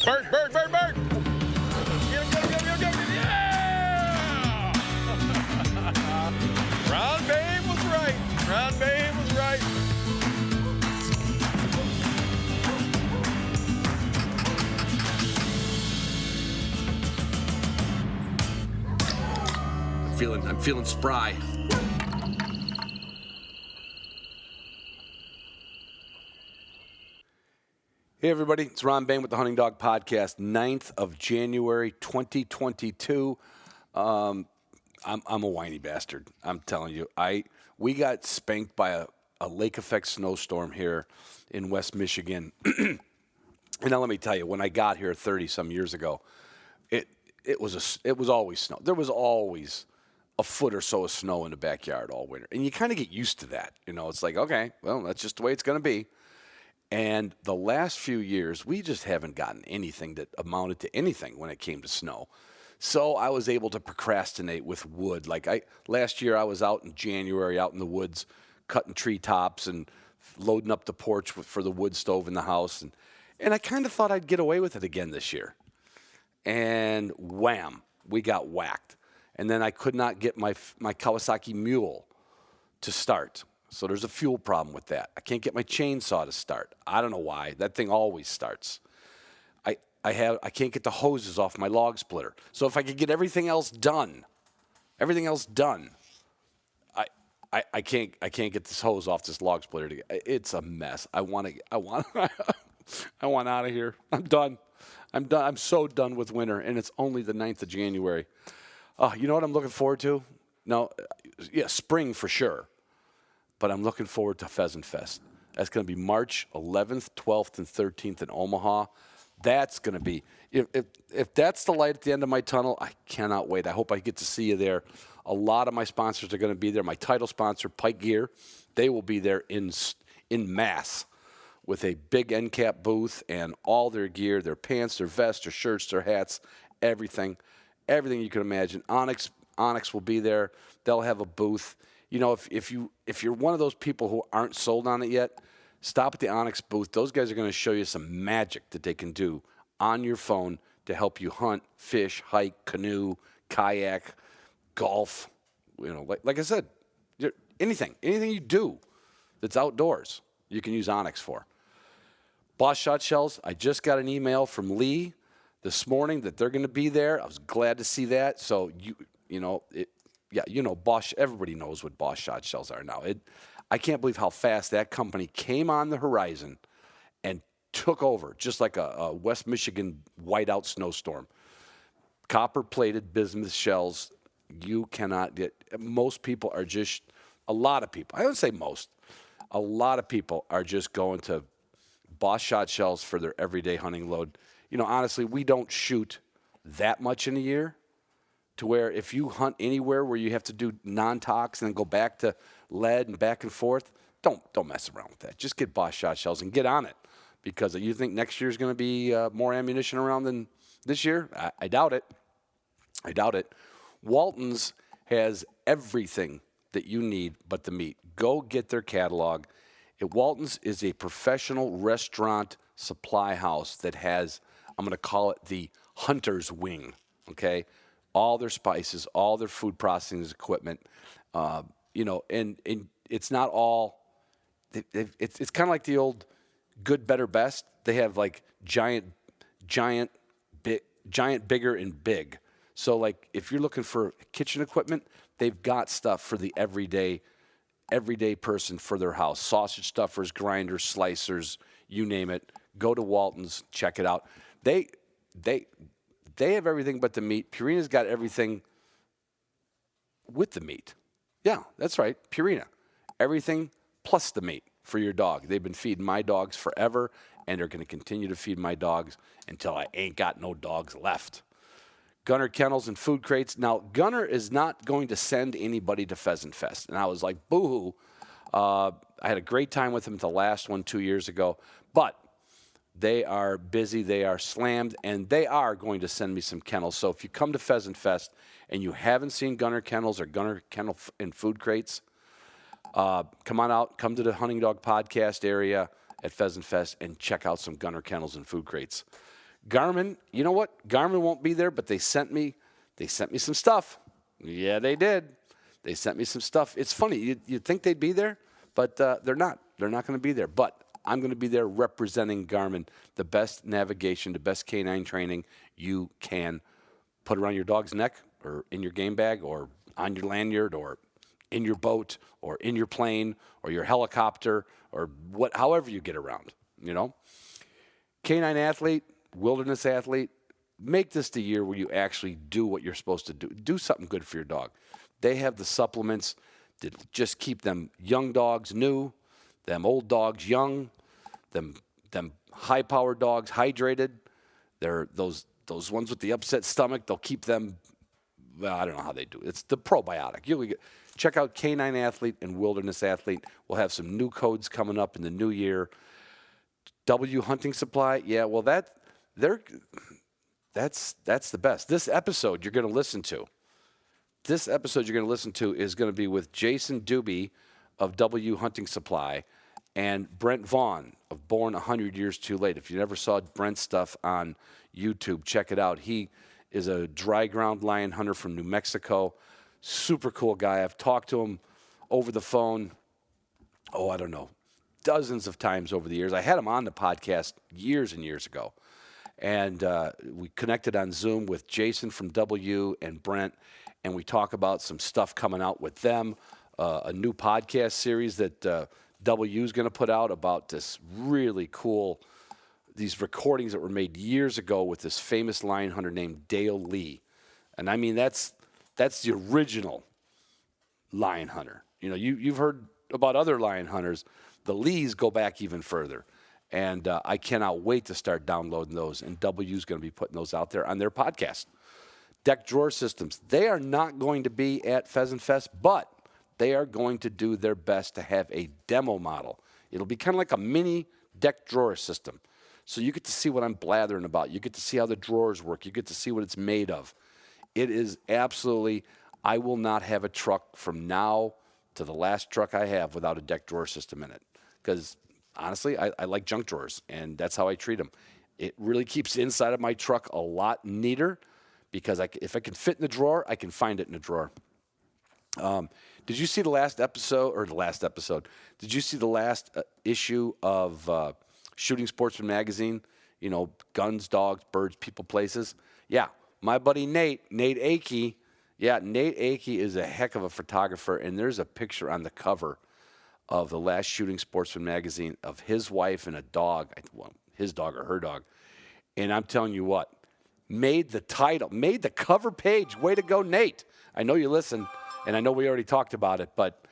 Bird, bird, bird, bird. Get him. Yeah! Ron Babe was right. Ron Babe was right. I'm feeling spry. Hey everybody, it's Ron Bain with the Hunting Dog Podcast, 9th of January, 2022. I'm a whiny bastard, I'm telling you. We got spanked by a lake effect snowstorm here in West Michigan. And now let me tell you, when I got here 30 some years ago, it was always snow. There was always a foot or so of snow in the backyard all winter. And you kind of get used to that. You know, it's like, okay, well, that's just the way it's going to be. And the last few years, we just haven't gotten anything that amounted to anything when it came to snow. So I was able to procrastinate with wood. Last year I was out in January, out in the woods, cutting treetops and loading up the porch for the wood stove in the house. And I kind of thought I'd get away with it again this year. And wham, we got whacked. And then I could not get my Kawasaki Mule to start. So there's a fuel problem with that. I can't get my chainsaw to start. I don't know why. That thing always starts. I can't get the hoses off my log splitter. So if I could get everything else done, I can't get this hose off this log splitter. It's a mess. I want out of here. I'm done. I'm so done with winter, and it's only the 9th of January. You know what I'm looking forward to? No, yeah, spring for sure. But I'm looking forward to Pheasant Fest. That's going to be March 11th, 12th, and 13th in Omaha. That's going to be, if that's the light at the end of my tunnel, I cannot wait. I hope I get to see you there. A lot of my sponsors are going to be there. My title sponsor, Pike Gear, they will be there in mass with a big end cap booth and all their gear, their pants, their vests, their shirts, their hats, everything you can imagine. Onyx will be there. They'll have a booth. You know, if you're one of those people who aren't sold on it yet, stop at the Onyx booth. Those guys are going to show you some magic that they can do on your phone to help you hunt, fish, hike, canoe, kayak, golf. You know, like I said, anything you do that's outdoors, you can use Onyx for. Boss Shotshells, I just got an email from Lee this morning that they're going to be there. I was glad to see that. So Bosch, everybody knows what Bosch Shotshells are now. I can't believe how fast that company came on the horizon and took over, just like a West Michigan whiteout snowstorm. Copper-plated bismuth shells, you cannot get. Most people are just, a lot of people, I don't say most, a lot of people are just going to Bosch Shotshells for their everyday hunting load. You know, honestly, we don't shoot that much in a year, to where if you hunt anywhere where you have to do non-tox and then go back to lead and back and forth, don't mess around with that. Just get Bosch Shotshells and get on it, because you think next year is going to be more ammunition around than this year? I doubt it. Walton's has everything that you need but the meat. Go get their catalog. Walton's is a professional restaurant supply house that has, I'm going to call it the hunter's wing, okay? All their spices, all their food processing equipment, and it's not all. It's kind of like the old good, better, best. They have like giant, bigger, and big. So like if you're looking for kitchen equipment, they've got stuff for the everyday person for their house. Sausage stuffers, grinders, slicers, you name it. Go to Walton's, check it out. They have everything but the meat. Purina's got everything with the meat. Yeah, that's right, Purina. Everything plus the meat for your dog. They've been feeding my dogs forever, and they're going to continue to feed my dogs until I ain't got no dogs left. Gunner Kennels and Food Crates. Now, Gunner is not going to send anybody to Pheasant Fest. And I was like, boo-hoo. I had a great time with them at the last one 2 years ago. But they are busy, they are slammed, and they are going to send me some kennels. So if you come to Pheasant Fest and you haven't seen Gunner Kennels or Gunner Kennel and Food Crates, come on out, come to the Hunting Dog Podcast area at Pheasant Fest and check out some Gunner Kennels and Food Crates. Garmin, you know what? Garmin won't be there, but they sent me some stuff. Yeah, they did. They sent me some stuff. It's funny. You'd think they'd be there, but they're not. They're not going to be there. But I'm going to be there representing Garmin, the best navigation, the best canine training you can put around your dog's neck or in your game bag or on your lanyard or in your boat or in your plane or your helicopter or however you get around, you know. Canine athlete, wilderness athlete, make this the year where you actually do what you're supposed to do. Do something good for your dog. They have the supplements that just keep them young dogs new, them old dogs young, them high-powered dogs hydrated. They're those ones with the upset stomach. They'll keep them. Well, I don't know how they do it. It's the probiotic. Check out Canine Athlete and Wilderness Athlete. We'll have some new codes coming up in the new year. W Hunting Supply. Yeah, well that's the best. This episode you're going to listen to is going to be with Jason Doobie of W Hunting Supply and Brent Vaughn of Born 100 Years Too Late. If you never saw Brent's stuff on YouTube, check it out. He is a dry ground lion hunter from New Mexico. Super cool guy. I've talked to him over the phone, I don't know, dozens of times over the years. I had him on the podcast years and years ago. And we connected on Zoom with Jason from W and Brent, and we talk about some stuff coming out with them, a new podcast series that W is going to put out about this really cool, these recordings that were made years ago with this famous lion hunter named Dale Lee. And I mean, that's the original lion hunter. You know, you've heard about other lion hunters. The Lees go back even further. And I cannot wait to start downloading those. And W's going to be putting those out there on their podcast. Deck drawer systems. They are not going to be at Pheasant Fest, but they are going to do their best to have a demo model. It'll be kind of like a mini deck drawer system. So you get to see what I'm blathering about. You get to see how the drawers work. You get to see what it's made of. It is absolutely, I will not have a truck from now to the last truck I have without a deck drawer system in it. Because honestly, I like junk drawers, and that's how I treat them. It really keeps the inside of my truck a lot neater because if I can fit in the drawer, I can find it in the drawer. Did you see the last episode? Did you see the last issue of Shooting Sportsman magazine? You know, guns, dogs, birds, people, places. Yeah, my buddy Nate Akey. Yeah, Nate Akey is a heck of a photographer, and there's a picture on the cover of the last Shooting Sportsman magazine of his wife and a dog, his dog or her dog. And I'm telling you what, made the cover page. Way to go, Nate. I know you listen, and I know we already talked about it, but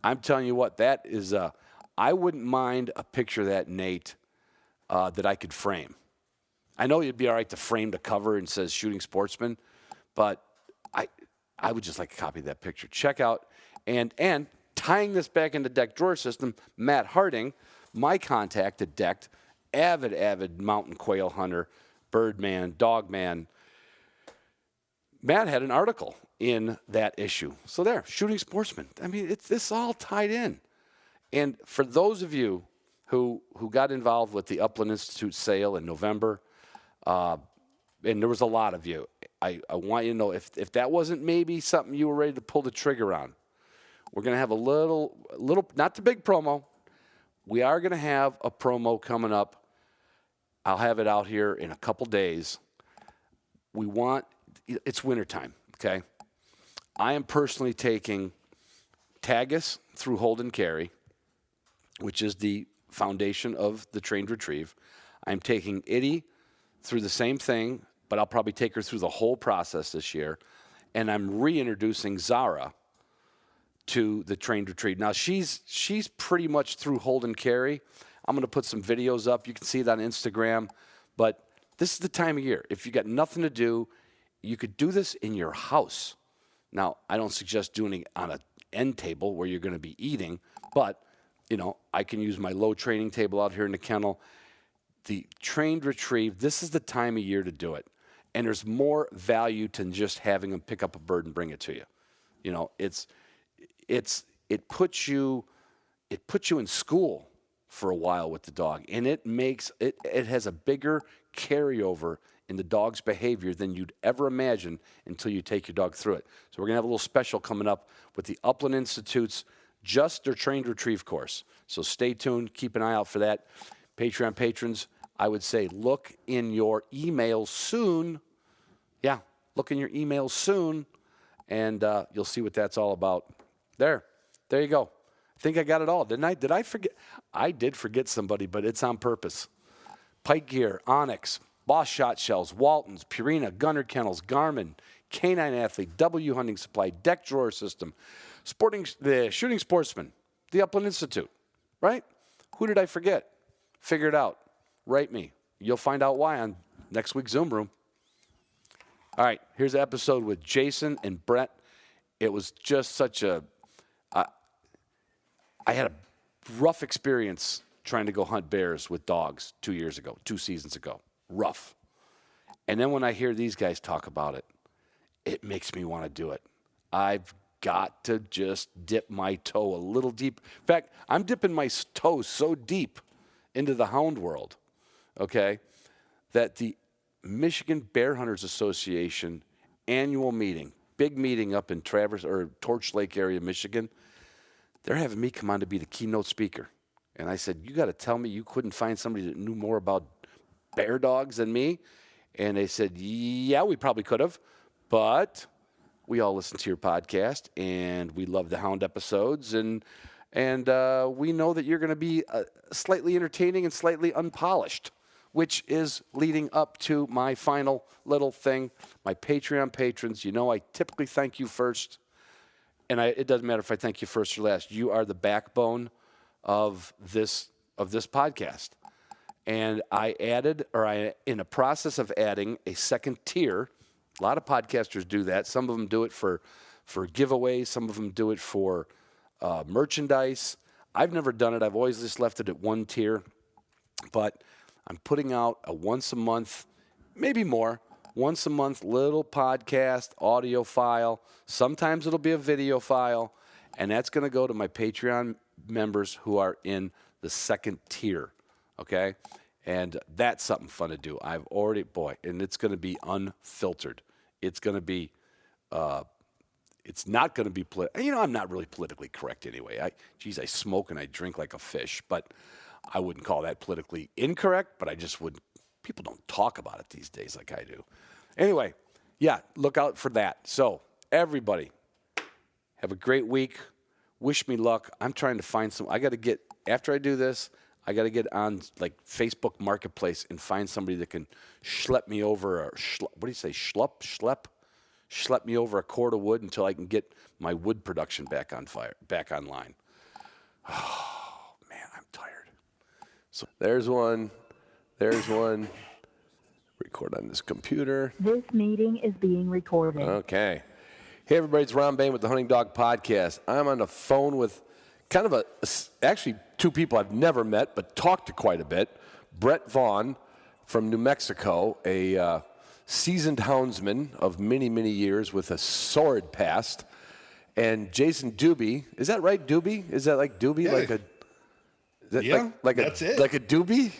I'm telling you what, that is, I wouldn't mind a picture of that, Nate, that I could frame. I know you'd be all right to frame the cover and says Shooting Sportsman, but I would just like a copy of that picture. Check out, and tying this back into deck drawer system, Matt Harding, my contact at Decked, avid mountain quail hunter, birdman, dogman. Matt had an article in that issue. So there, Shooting Sportsman. I mean, it's all tied in. And for those of you who got involved with the Upland Institute sale in November, and there was a lot of you, I want you to know if that wasn't maybe something you were ready to pull the trigger on, we're going to have a little, not the big promo. We are going to have a promo coming up. I'll have it out here in a couple days. It's wintertime, okay? I am personally taking Tagus through Hold and Carry, which is the foundation of the trained retrieve. I'm taking Itty through the same thing, but I'll probably take her through the whole process this year. And I'm reintroducing Zara to the trained retrieve. Now, she's pretty much through Hold and Carry. I'm going to put some videos up. You can see it on Instagram. But this is the time of year. If you got nothing to do, you could do this in your house. Now, I don't suggest doing it on an end table where you're going to be eating, but, you know, I can use my low training table out here in the kennel. The trained retrieve, this is the time of year to do it. And there's more value than just having them pick up a bird and bring it to you. You know, it puts you in school for a while with the dog, and it has a bigger carryover in the dog's behavior than you'd ever imagine until you take your dog through it. So we're going to have a little special coming up with the Upland Institute's Just Their Trained Retrieve course. So stay tuned. Keep an eye out for that. Patreon patrons, I would say look in your emails soon. Yeah, look in your emails soon, and you'll see what that's all about. There you go. I think I got it all, didn't I? Did I forget? I did forget somebody, but it's on purpose. Pike Gear, Onyx, Boss Shotshells, Waltons, Purina, Gunner Kennels, Garmin, Canine Athlete, W Hunting Supply, Deck Drawer System, the Shooting Sportsmen, the Upland Institute, right? Who did I forget? Figure it out. Write me. You'll find out why on next week's Zoom Room. All right, here's an episode with Jason and Brett. It was just such a... I had a rough experience trying to go hunt bears with dogs 2 seasons ago. Rough. And then when I hear these guys talk about it, it makes me want to do it. I've got to just dip my toe a little deep. In fact, I'm dipping my toe so deep into the hound world, okay, that the Michigan Bear Hunters Association annual meeting, big meeting up in Torch Lake area, Michigan, they're having me come on to be the keynote speaker. And I said, you got to tell me you couldn't find somebody that knew more about bear dogs than me? And they said, yeah, we probably could have, but we all listen to your podcast, and we love the Hound episodes, and we know that you're going to be slightly entertaining and slightly unpolished, which is leading up to my final little thing. My Patreon patrons, I typically thank you first. And it doesn't matter if I thank you first or last. You are the backbone of this podcast. And I in a process of adding a second tier. A lot of podcasters do that. Some of them do it for giveaways. Some of them do it for merchandise. I've never done it. I've always just left it at one tier. But I'm putting out a once a month, maybe more, once a month little podcast audio file. Sometimes it'll be a video file, and that's going to go to my Patreon members who are in the second tier, okay? And that's something fun to do. I've already, and it's going to be unfiltered. It's going to be, it's not going to be, I'm not really politically correct anyway. I smoke and I drink like a fish, but I wouldn't call that politically incorrect, but I just wouldn't. People don't talk about it these days like I do. Anyway, yeah, look out for that. So, everybody, have a great week. Wish me luck. I'm trying to find after I do this, I got to get on like Facebook Marketplace and find somebody that can schlep me over, schlep me over a cord of wood until I can get my wood production back online. Oh, man, I'm tired. So there's one. Record on this computer. This meeting is being recorded. Okay. Hey, everybody, it's Ron Bain with the Hunting Dog Podcast. I'm on the phone with kind of actually two people I've never met, but talked to quite a bit. Brett Vaughn from New Mexico, a seasoned houndsman of many, many years with a sordid past. And Jason Doobie. Is that right, Doobie? Is that like Doobie? Yeah. Like a... That's it. Like a doobie?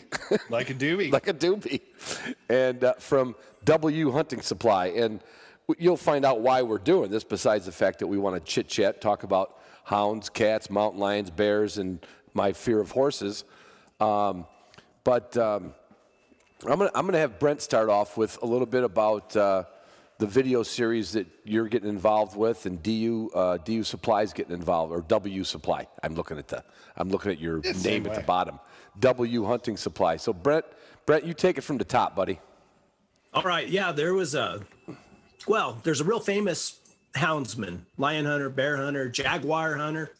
Like a doobie. Like a doobie. And from W Hunting Supply. And you'll find out why we're doing this, besides the fact that we want to chit-chat, talk about hounds, cats, mountain lions, bears, and my fear of horses. I'm gonna have Brent start off with a little bit about the video series that you're getting involved with, and DU Supply's getting involved, or W Supply. I'm looking at your name at the bottom. W Hunting Supply. So Brett, you take it from the top, buddy. All right. Yeah, there's a real famous houndsman, lion hunter, bear hunter, jaguar hunter,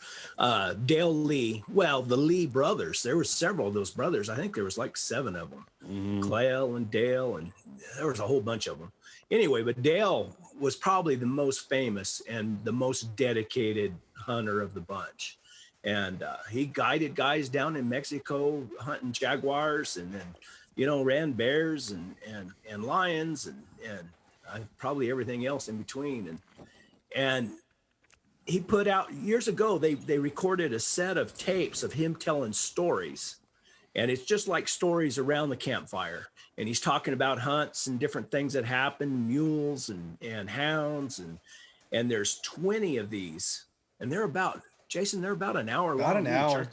Dale Lee. Well, the Lee brothers. There were several of those brothers. I think there was like 7 of them. Clayle and Dale, and there was a whole bunch of them. Anyway, but Dale was probably the most famous and the most dedicated hunter of the bunch. And he guided guys down in Mexico hunting jaguars, and then, ran bears and lions and probably everything else in between. And he put out, years ago, they recorded a set of tapes of him telling stories And it's just like stories around the campfire. And he's talking about hunts and different things that happen, mules and hounds. And there's 20 of these. And they're about, Jason, they're about an hour long. About an hour.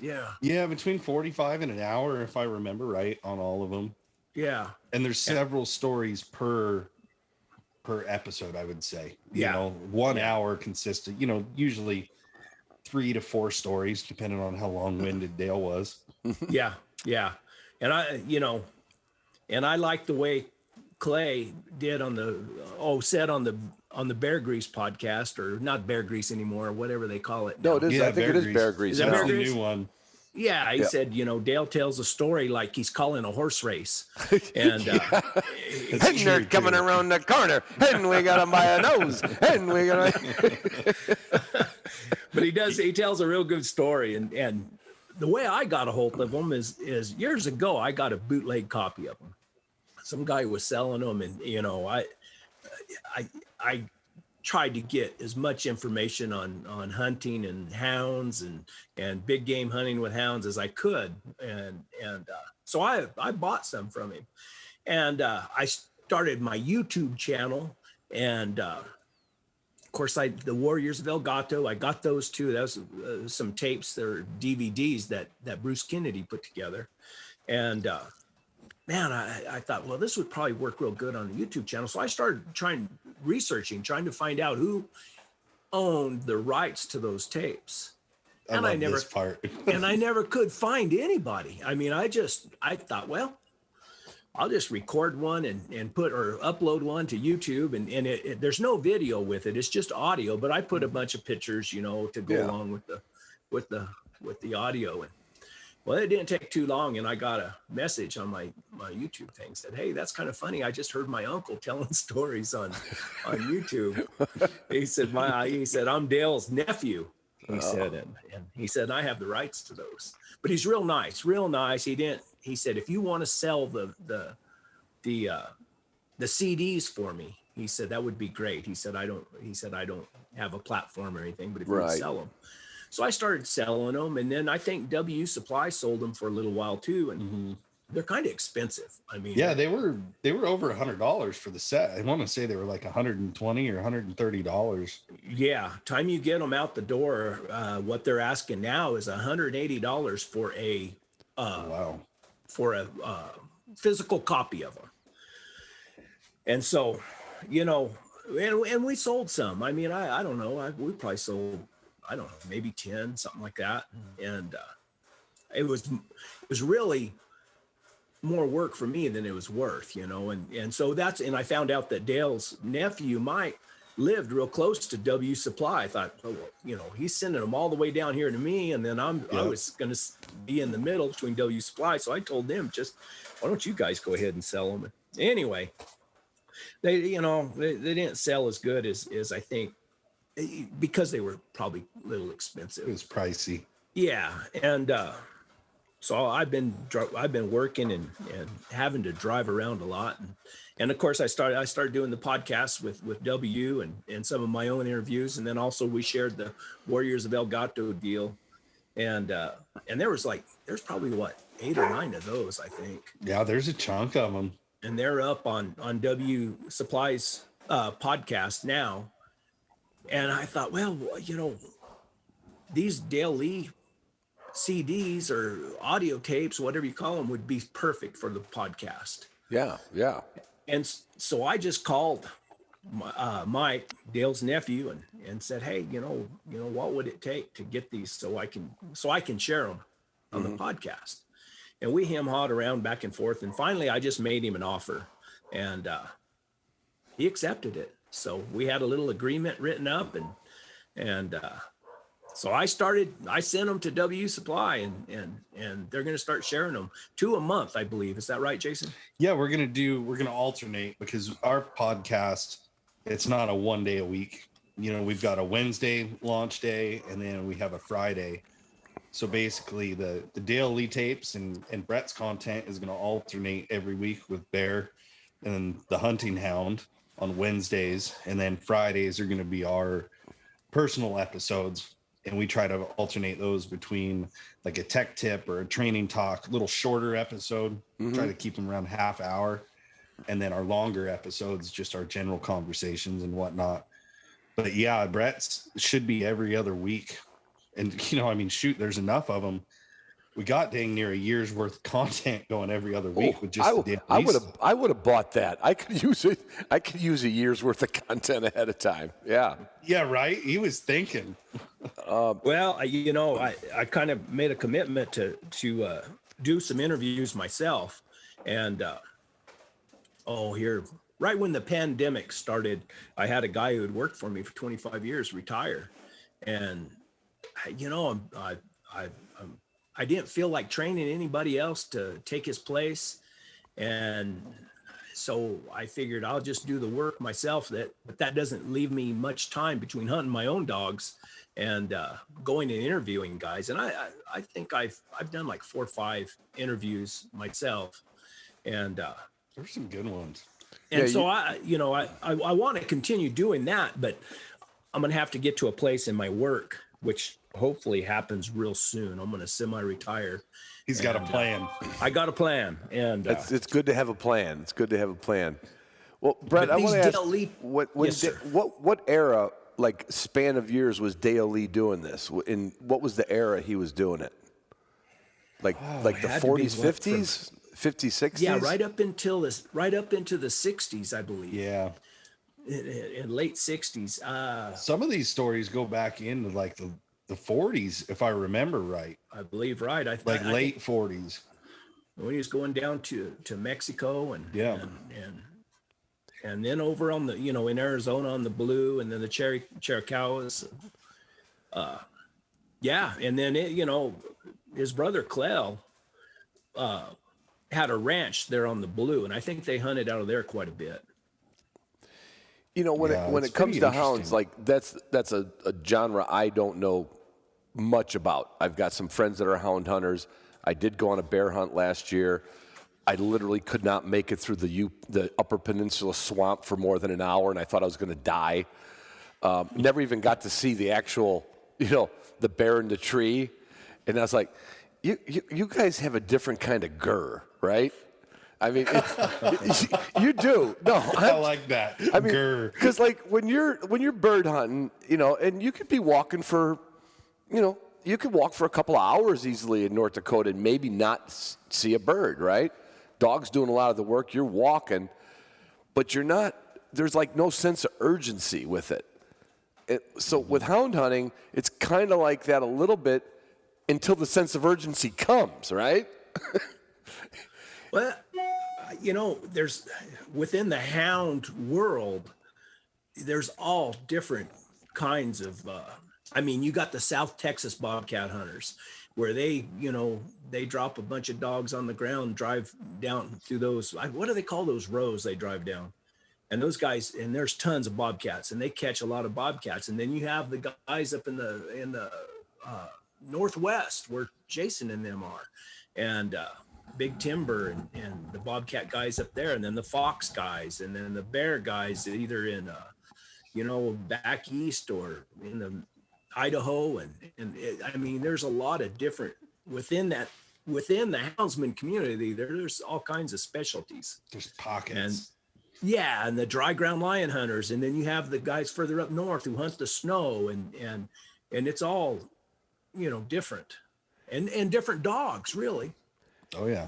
Yeah. Yeah, between 45 and an hour, if I remember right, on all of them. Yeah. And there's several stories per episode, I would say. You Yeah. know, 1 hour consistent, you know, usually 3 to 4 stories, depending on how long-winded Dale was. Yeah. Yeah. And I like the way Clay did on the Bear Grease podcast, or not Bear Grease anymore, whatever they call it now. No, it is. Yeah, I think it is Bear Grease. Is that That's Bear the Grease? new one. Yeah, he said, Dale tells a story like he's calling a horse race. And And they're coming around the corner, and we got him by a nose, and we got but he tells a real good story. And the way I got a hold of them is years ago, I got a bootleg copy of them. Some guy was selling them, and I tried to get as much information on hunting and hounds and big game hunting with hounds as I could. And so I bought some from him, and I started my YouTube channel. And of course, the Warriors of El Gato, I got those too. That was some tapes, they're DVDs that Bruce Kennedy put together. And man, I thought, well, this would probably work real good on the YouTube channel. So I started trying to find out who owned the rights to those tapes. I never could find anybody. I mean, I thought, well, I'll just record one and put or upload one to YouTube, and there's no video with it. It's just audio, but I put a bunch of pictures, to go along with the audio. And well, it didn't take too long, and I got a message on my YouTube thing, said, "Hey, that's kind of funny. I just heard my uncle telling stories on YouTube." He said, "I'm Dale's nephew." He said, and he said, "I have the rights to those." But he's real nice. He said, "If you want to sell the CDs for me," he said, "that would be great." He said, I don't have a platform or anything, but if you would sell them." So I started selling them, and then I think W Supply sold them for a little while too, and they're kind of expensive. I mean, yeah, they were over $100 for the set. I want to say they were like $120 or $130. Yeah, time you get them out the door, what they're asking now is $180 for a physical copy of them. And so, and we sold some. I mean, I don't know. We probably sold, I don't know, maybe 10, something like that. And it was really more work for me than it was worth, and so and I found out that Dale's nephew, Mike, lived real close to W Supply. I thought, he's sending them all the way down here to me, and then I was going to be in the middle between W Supply. So I told them, why don't you guys go ahead and sell them? Anyway, they didn't sell as good as I think, because they were probably a little expensive. It was pricey. Yeah, and so I've been working and having to drive around a lot, and of course I started doing the podcast with W and some of my own interviews, and then also we shared the Warriors of El Gato deal, and there's probably 8 or 9 of those, I think. Yeah, there's a chunk of them, and they're up on W Supply's podcast now. And I thought, well, these Dale Lee CDs or audio tapes, whatever you call them, would be perfect for the podcast. Yeah. And so I just called Mike, Dale's nephew, and said, "Hey, what would it take to get these so I can share them on the podcast?" And we hem-hawed around back and forth, and finally I just made him an offer, and he accepted it. So we had a little agreement written up, and so I sent them to W Supply, and they're going to start sharing them 2 a month, I believe. Is that right, Jason? Yeah, we're going to alternate, because our podcast, it's not a 1 day a week. We've got a Wednesday launch day, and then we have a Friday. So basically the Dale Lee tapes and Brett's content is going to alternate every week with Bear and the Hunting Hound on Wednesdays, and then Fridays are going to be our personal episodes and we try to alternate those between like a tech tip or a training talk, little shorter episode. Try to keep them around half hour, and then our longer episodes, just our general conversations and whatnot. But yeah, Brett's should be every other week, and I mean, shoot, there's enough of them. We got dang near a year's worth of content going every other week with just the dailies. I would have bought that. I could use it. I could use a year's worth of content ahead of time. Yeah. Yeah, right. He was thinking. Well, I kind of made a commitment to do some interviews myself, and here right when the pandemic started, I had a guy who had worked for me for 25 years retire, and I didn't feel like training anybody else to take his place. And so I figured I'll just do the work myself, but that doesn't leave me much time between hunting my own dogs and going and interviewing guys. And I think I've done like 4 or 5 interviews myself. And there's some good ones. And so I want to continue doing that, but I'm going to have to get to a place in my work, which hopefully happens real soon. I'm going to semi-retire. He's got a plan. I got a plan, and it's good to have a plan. It's good to have a plan. Well, Brett, I want to ask, what era, like span of years, was Dale Lee doing this? In what was the era he was doing it? Like the 40s, 50s, 50s, 60s? Yeah, right up into the 60s, I believe. Yeah. In late 60s. Some of these stories go back into like the 40s, if I remember right. I believe right. Late 40s. When he was going down to Mexico and and then over on the in Arizona on the Blue, and then the Chiricahuas. And then his brother Clell had a ranch there on the Blue, and I think they hunted out of there quite a bit. When it comes to hounds, like that's a genre I don't know much about. I've got some friends that are hound hunters. I did go on a bear hunt last year. I literally could not make it through the Upper Peninsula swamp for more than an hour, and I thought I was going to die. Never even got to see the actual, the bear in the tree. And I was like, you guys have a different kind of grr, right? I mean, you do. No, I like that. I mean, because like when you're bird hunting, and you could be walking for, you could walk for a couple of hours easily in North Dakota and maybe not see a bird, right? Dog's doing a lot of the work. You're walking, but you're not. There's like no sense of urgency with it. So with hound hunting, it's kind of like that a little bit until the sense of urgency comes, right? Well, there's within the hound world, there's all different kinds of, you got the South Texas bobcat hunters where they drop a bunch of dogs on the ground, drive down through those, what do they call those rows they drive down? And those guys, and there's tons of bobcats, and they catch a lot of bobcats. And then you have the guys up in the Northwest where Jason and them are, and Big Timber and the bobcat guys up there, and then the fox guys, and then the bear guys either in back east or in the Idaho, and there's a lot of different within the houndsman community. There's all kinds of specialties. There's pockets. And the dry ground lion hunters, and then you have the guys further up north who hunt the snow, and it's all different, and different dogs really. Oh yeah.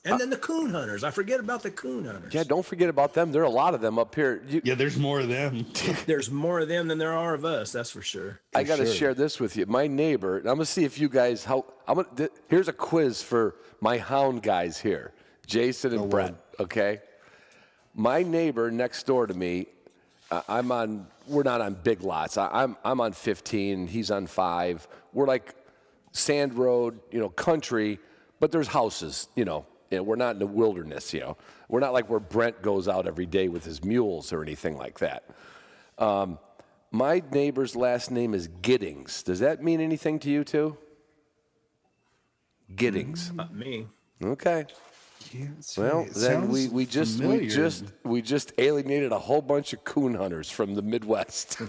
And then the coon hunters. I forget about the coon hunters. Yeah, don't forget about them. There are a lot of them up here. There's more of them. There's more of them than there are of us. That's for sure. I got to share this with you. My neighbor, and I'm going to see if you guys, here's a quiz for my hound guys here, Jason and Brett, okay? My neighbor next door to me, we're not on big lots. I'm on 15, he's on 5. We're like sand road, country, but there's houses, we're not in the wilderness, We're not like where Brent goes out every day with his mules or anything like that. My neighbor's last name is Giddings. Does that mean anything to you too? Giddings. Not me. Okay. Well, then we just alienated a whole bunch of coon hunters from the Midwest.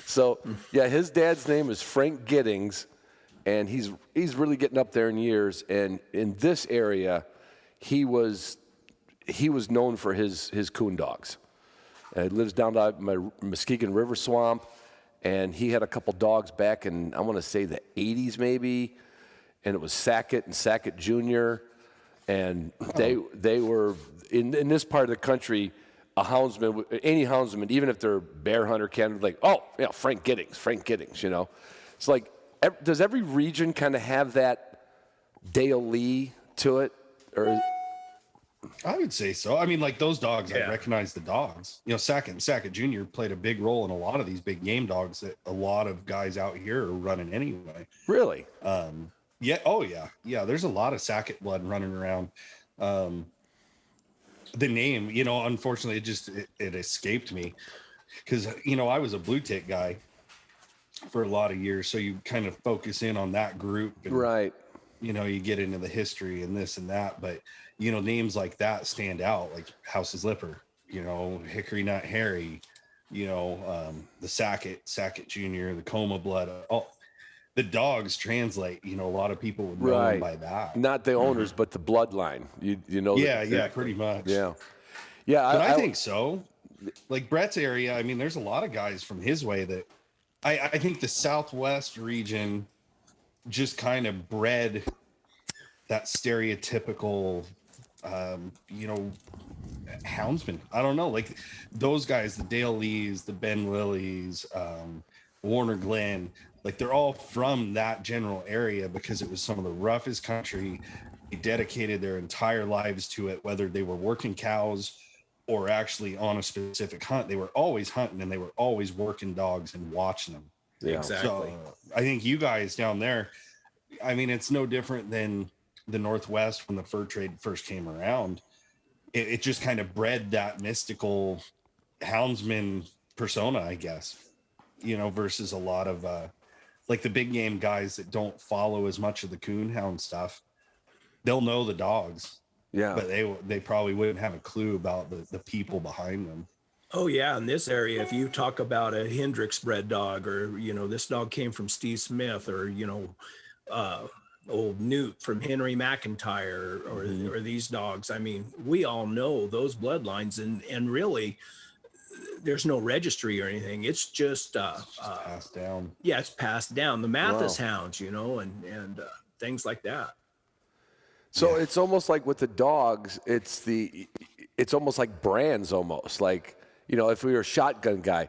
So yeah, his dad's name is Frank Giddings, and he's really getting up there in years. And in this area, he was known for his coon dogs. He lives down by my Muskegon River Swamp, and he had a couple dogs back in, I want to say, the 80s maybe, and it was Sackett and Sackett Jr., and they were, in this part of the country, a houndsman, any houndsman, even if they're bear hunter, can like, oh, yeah, Frank Giddings, you know. It's like, does every region kind of have that Dale Lee to it? Or I would say so. I mean, like those dogs, I recognize the dogs. You know, Sackett Jr. played a big role in a lot of these big game dogs that a lot of guys out here are running anyway. Really? Yeah. Oh, yeah. Yeah. There's a lot of Sackett blood running around. The name, you know, unfortunately, it escaped me because, you know, I was a blue tick guy for a lot of years. So you kind of focus in on that group. And, right. You know, you get into the history and this and that, but you know, names like that stand out, like House's Lipper, you know, Hickory Nut Harry, you know, the Sackett Jr., the Coma Blood. The dogs translate, you know, a lot of people would know them by that. Not the owners, but the bloodline. You know. Yeah, pretty much. Yeah. But I think so. Like Brett's area, I mean, there's a lot of guys from his way that I think the Southwest region just kind of bred that stereotypical, you know, houndsman. I don't know, like those guys, the Dale Lees, the Ben Lillies, Warner Glenn, like they're all from that general area because it was some of the roughest country. They dedicated their entire lives to it, whether they were working cows or actually on a specific hunt. They were always hunting and they were always working dogs and watching them. Yeah. Exactly. So I think you guys down there, I mean, it's no different than the Northwest when the fur trade first came around. It just kind of bred that mystical houndsman persona, I guess, you know, versus a lot of like the big game guys that don't follow as much of the coon hound stuff. They'll know the dogs, but they probably wouldn't have a clue about the people behind them. Oh yeah, in this area, if you talk about a Hendrix bred dog, or you know, this dog came from Steve Smith, or you know, old Newt from Henry McIntyre, or these dogs. I mean, we all know those bloodlines, and really, there's no registry or anything. It's just passed down. Yeah, it's passed down. The Mathis hounds, you know, and things like that. So it's almost like with the dogs, it's almost like brands, almost like, you know, if we were a shotgun guy,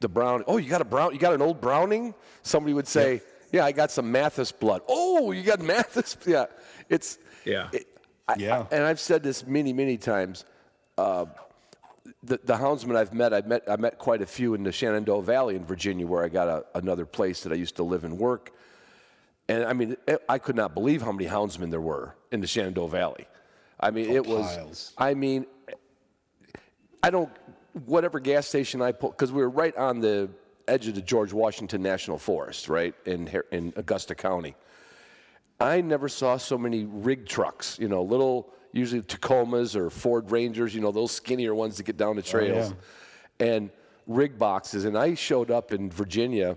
the Brown. Oh, you got an old Browning? Somebody would say, yeah, I got some Mathis blood. Oh, you got Mathis? Yeah, and I've said this many times. The houndsmen I met quite a few in the Shenandoah Valley in Virginia, where I got another place that I used to live and work. And I mean, I could not believe how many houndsmen there were in the Shenandoah Valley. I mean, it was. Piles. I mean, whatever gas station I pulled, because we were right on the edge of the George Washington National Forest, right in Augusta County. I never saw so many rig trucks, you know, little, usually Tacomas or Ford Rangers, you know, those skinnier ones that get down the trails, and rig boxes. And I showed up in Virginia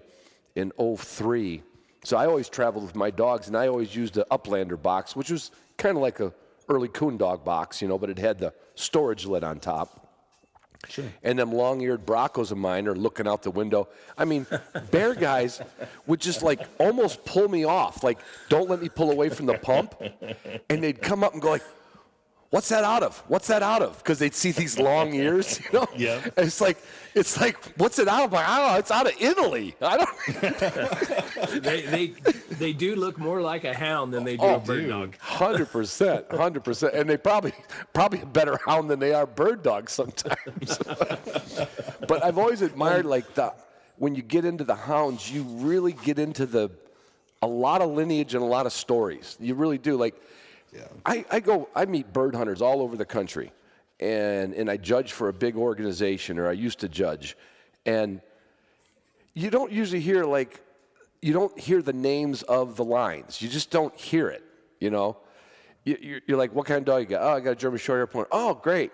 in 2003. So I always traveled with my dogs, and I always used the Uplander box, which was kind of like a early coon dog box, you know, but it had the storage lid on top. Sure. And them long-eared Broncos of mine are looking out the window. I mean, bear guys would just like almost pull me off, like, don't let me pull away from the pump. And they'd come up and go like, what's that out of? What's that out of? Because they'd see these long ears, you know? Yeah. And it's like, what's it out of? Like, I don't know, it's out of Italy. I don't They do look more like a hound than they do a bird dog. 100%. And they probably a better hound than they are bird dogs sometimes. But I've always admired when you get into the hounds, you really get into a lot of lineage and a lot of stories. You really do. Like, I meet bird hunters all over the country, and I judge for a big organization, or I used to judge, and you don't usually hear you don't hear the names of the lines. You just don't hear it, you know. You're like, what kind of dog you got? Oh, I got a German Shorthair Pointer. Oh, great.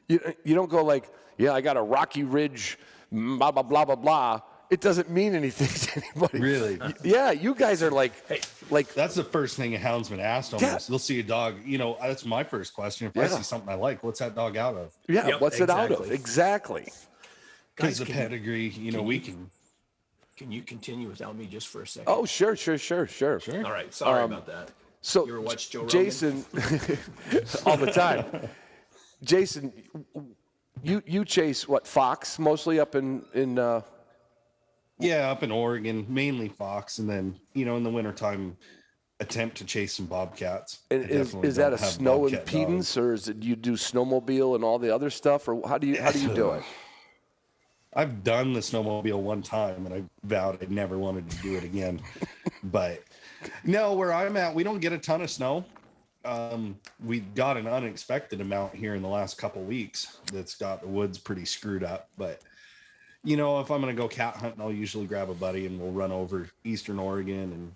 You don't go like, yeah, I got a Rocky Ridge, blah, blah, blah, blah, blah. It doesn't mean anything to anybody. Really? Yeah, you guys are like, That's the first thing a houndsman asks almost. Yeah. They'll see a dog, that's my first question. If I see something I like, what's that dog out of? yeah, Yep, what's it out of? exactly. Exactly. Because Guys, the pedigree, we can. Can you continue without me just for a second? Oh, sure. All right. Sorry about that. So, You ever watch Joe Rogan? Jason, all the time. Jason, you chase what, fox mostly up in Yeah, up in Oregon, mainly fox, and then in the wintertime, attempt to chase some bobcats. and I is definitely that a don't have snow bobcat impedance dogs. or is it you do snowmobile and all the other stuff, or how do you do it? I've done the snowmobile one time, and I vowed I never wanted to do it again. But no, where I'm at, we don't get a ton of snow. We got an unexpected amount here in the last couple weeks that's got the woods pretty screwed up. But if I'm gonna go cat hunting, I'll usually grab a buddy and we'll run over Eastern Oregon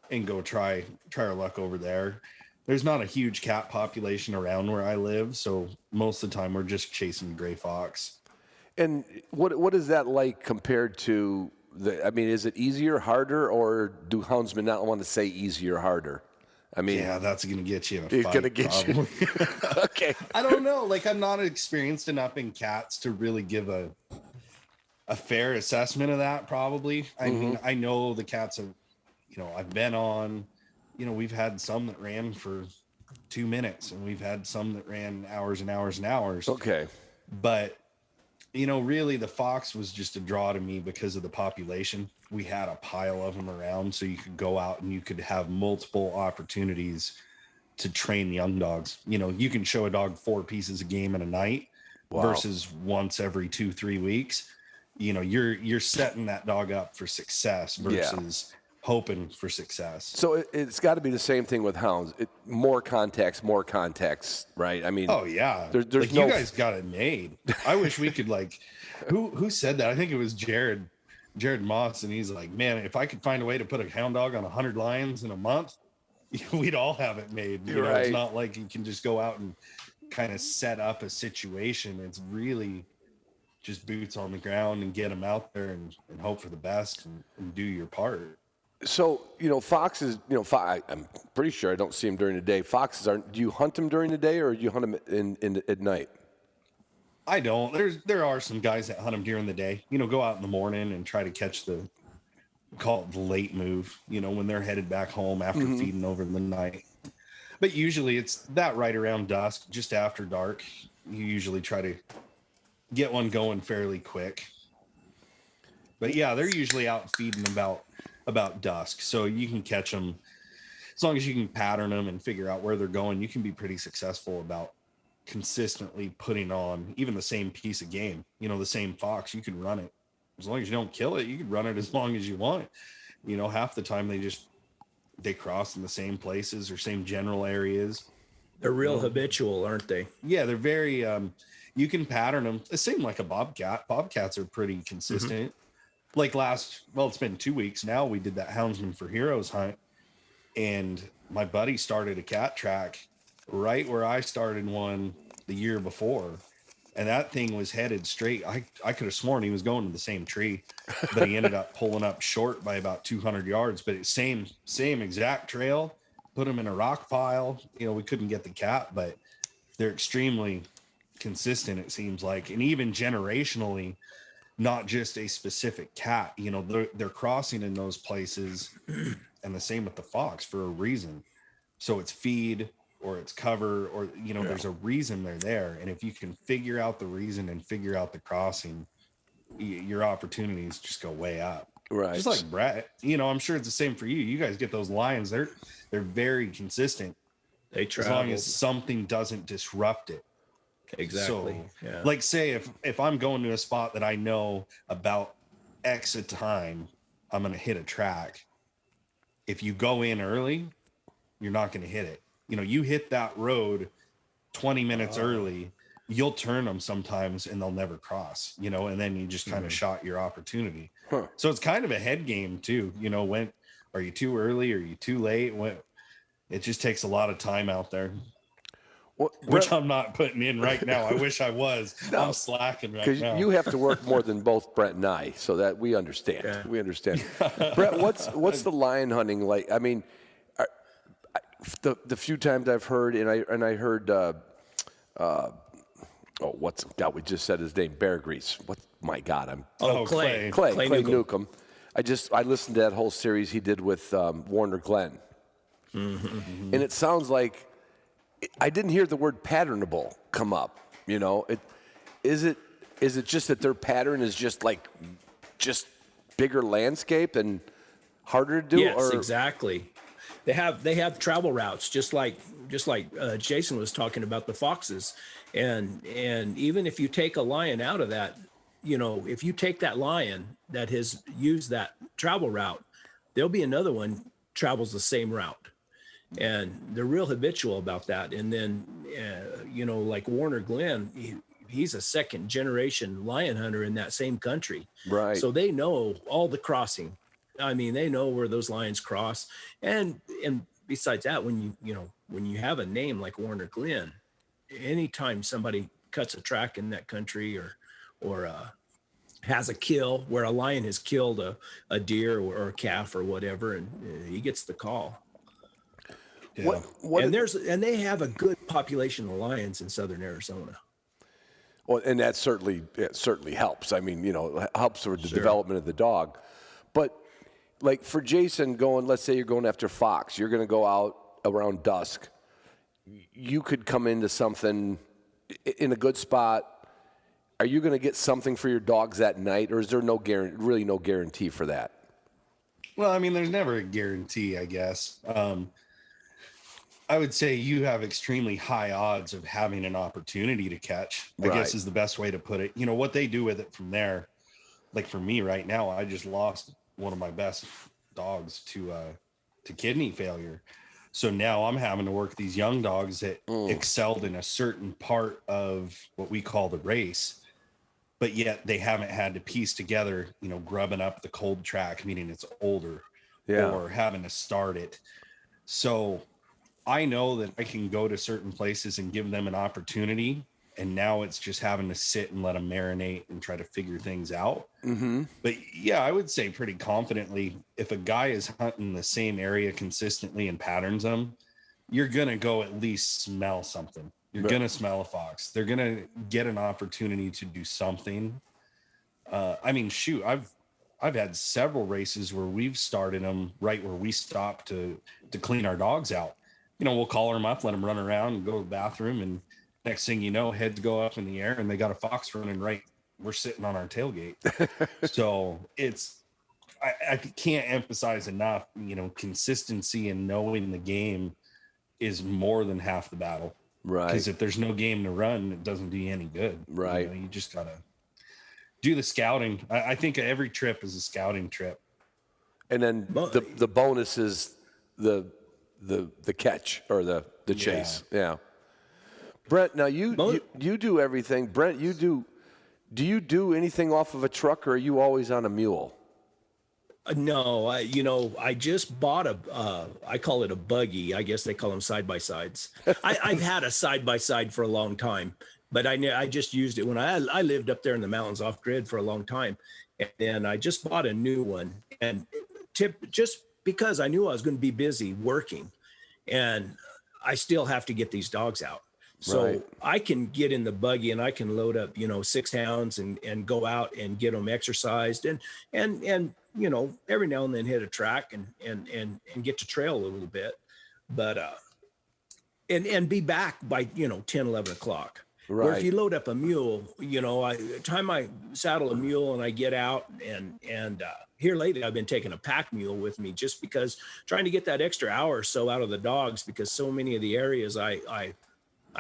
and go try our luck over there. There's not a huge cat population around where I live, so most of the time we're just chasing gray fox. And what is that like compared to is it easier, harder, or do houndsmen not want to say easier, harder? Yeah, that's gonna get you in a it's fight. gonna get probably. you. Okay. I don't know. Like, I'm not experienced enough in cats to really give a fair assessment of that. Probably. I mean, I know the cats have, I've been on. We've had some that ran for 2 minutes, and we've had some that ran hours and hours and hours. Okay. But really, the fox was just a draw to me because of the population. We had a pile of them around, so you could go out and you could have multiple opportunities to train young dogs. You can show a dog 4 pieces of game in a night versus once every 2-3 weeks. You're setting that dog up for success versus hoping for success. So it's got to be the same thing with hounds. More contacts, right? I mean, Oh yeah, there's you guys got it made. I wish we could who said that? I think it was Jared Moss, and he's like, man, if I could find a way to put a hound dog on 100 lions in a month, we'd all have it made. Right. It's not like you can just go out and kind of set up a situation. It's really just boots on the ground and get them out there and hope for the best and do your part. So, foxes, I'm pretty sure I don't see them during the day. Foxes aren't, do you hunt them during the day or do you hunt them at night? I don't. There are some guys that hunt them during the day, go out in the morning and try to catch call it the late move, when they're headed back home after feeding over the night. But usually it's that right around dusk, just after dark. You usually try to get one going fairly quick. But yeah, they're usually out feeding about dusk, so you can catch them as long as you can pattern them and figure out where they're going. You can be pretty successful about consistently putting on even the same piece of game. The same fox, you can run it as long as you don't kill it. You can run it as long as you want. Half the time they cross in the same places or same general areas. They're real habitual, aren't they? Yeah, they're very you can pattern them the same like a bobcat. Bobcats are pretty consistent. Like it's been 2 weeks now, we did that Houndsman for Heroes hunt, and my buddy started a cat track right where I started one the year before, and that thing was headed straight. I could have sworn he was going to the same tree, but he ended up pulling up short by about 200 yards. But it's same exact trail. Put him in a rock pile. We couldn't get the cat, but they're extremely consistent, it seems like, and even generationally. Not just a specific cat, they're crossing in those places, and the same with the fox for a reason. So it's feed or it's cover or, there's a reason they're there. And if you can figure out the reason and figure out the crossing, your opportunities just go way up. Right. Just like Brett, I'm sure it's the same for you. You guys get those lions. They're very consistent. They travel. As long as something doesn't disrupt it. Exactly. So, yeah. like, say if I'm going to a spot that I know about X a time, I'm going to hit a track. If you go in early, you're not going to hit it. You hit that road 20 minutes early, you'll turn them sometimes and they'll never cross, and then you just kind of shot your opportunity. So it's kind of a head game too. When are you too early? Are you too late? it just takes a lot of time out there, Well, which I'm not putting in right now. I wish I was. No, I'm slacking right because now. you have to work more than both Brett and I, so that we understand. Yeah. We understand. Brett, what's the lion hunting like? I mean, the few times I've heard, and I heard, we just said his name, Bear Grease. My God, Clay Clay Newcomb. Newcomb. I listened to that whole series he did with Warner Glenn, and it sounds like I didn't hear the word patternable come up. You know, is it just that their pattern is just bigger landscape and harder to do? Yes, exactly. They have travel routes, just like Jason was talking about the foxes, and even if you take a lion out of that, you know, if you take that lion that has used that travel route, there'll be another one travels the same route, and they're real habitual about that. And then you know, like Warner Glenn, he's a second generation lion hunter in that same country, right? So they know all the crossing. I mean, they know where those lines cross, and besides that, when you have a name like Warner Glenn, anytime somebody cuts a track in that country or has a kill where a lion has killed a deer or a calf or whatever, and he gets the call. Yeah. And they have a good population of lions in southern Arizona. Well, and it certainly helps. I mean, you know, it helps with the development of the dog. But like for Jason let's say you're going after fox, you're going to go out around dusk. You could come into something in a good spot. Are you going to get something for your dogs that night, or is there no guarantee for that? Well, I mean, there's never a guarantee, I guess. I would say you have extremely high odds of having an opportunity to catch, I guess is the best way to put it. You know, what they do with it from there, like for me right now, I just lost one of my best dogs to kidney failure. So now I'm having to work these young dogs that excelled in a certain part of what we call the race, but yet they haven't had to piece together, you know, grubbing up the cold track, meaning it's older, or having to start it. So I know that I can go to certain places and give them an opportunity, and now it's just having to sit and let them marinate and try to figure things out. Mm-hmm. But yeah, I would say pretty confidently, if a guy is hunting the same area consistently and patterns them, you're going to go at least smell something. You're going to smell a fox. They're going to get an opportunity to do something. I mean, shoot, I've had several races where we've started them right where we stopped to clean our dogs out. You know, we'll collar them up, let them run around and go to the bathroom, and next thing you know, heads go up in the air and they got a fox running right. We're sitting on our tailgate. So I can't emphasize enough, you know, consistency and knowing the game is more than half the battle. Right. Because if there's no game to run, it doesn't do you any good. Right. You know, you just got to do the scouting. I think every trip is a scouting trip. And then the bonus is the catch or the chase. Yeah. Brent, now you do everything. Brent, do you do anything off of a truck, or are you always on a mule? No, I just bought I call it a buggy. I guess they call them side-by-sides. I've had a side-by-side for a long time, but I just used it when I lived up there in the mountains off grid for a long time. And I just bought a new one, and just because I knew I was going to be busy working, and I still have to get these dogs out. So I can get in the buggy and I can load up, 6 hounds and go out and get them exercised and every now and then hit a track and get to trail a little bit, but and be back by 10, 11 o'clock. Right. Where if you load up a mule, time I saddle a mule and I get out and here lately I've been taking a pack mule with me just because trying to get that extra hour or so out of the dogs, because so many of the areas I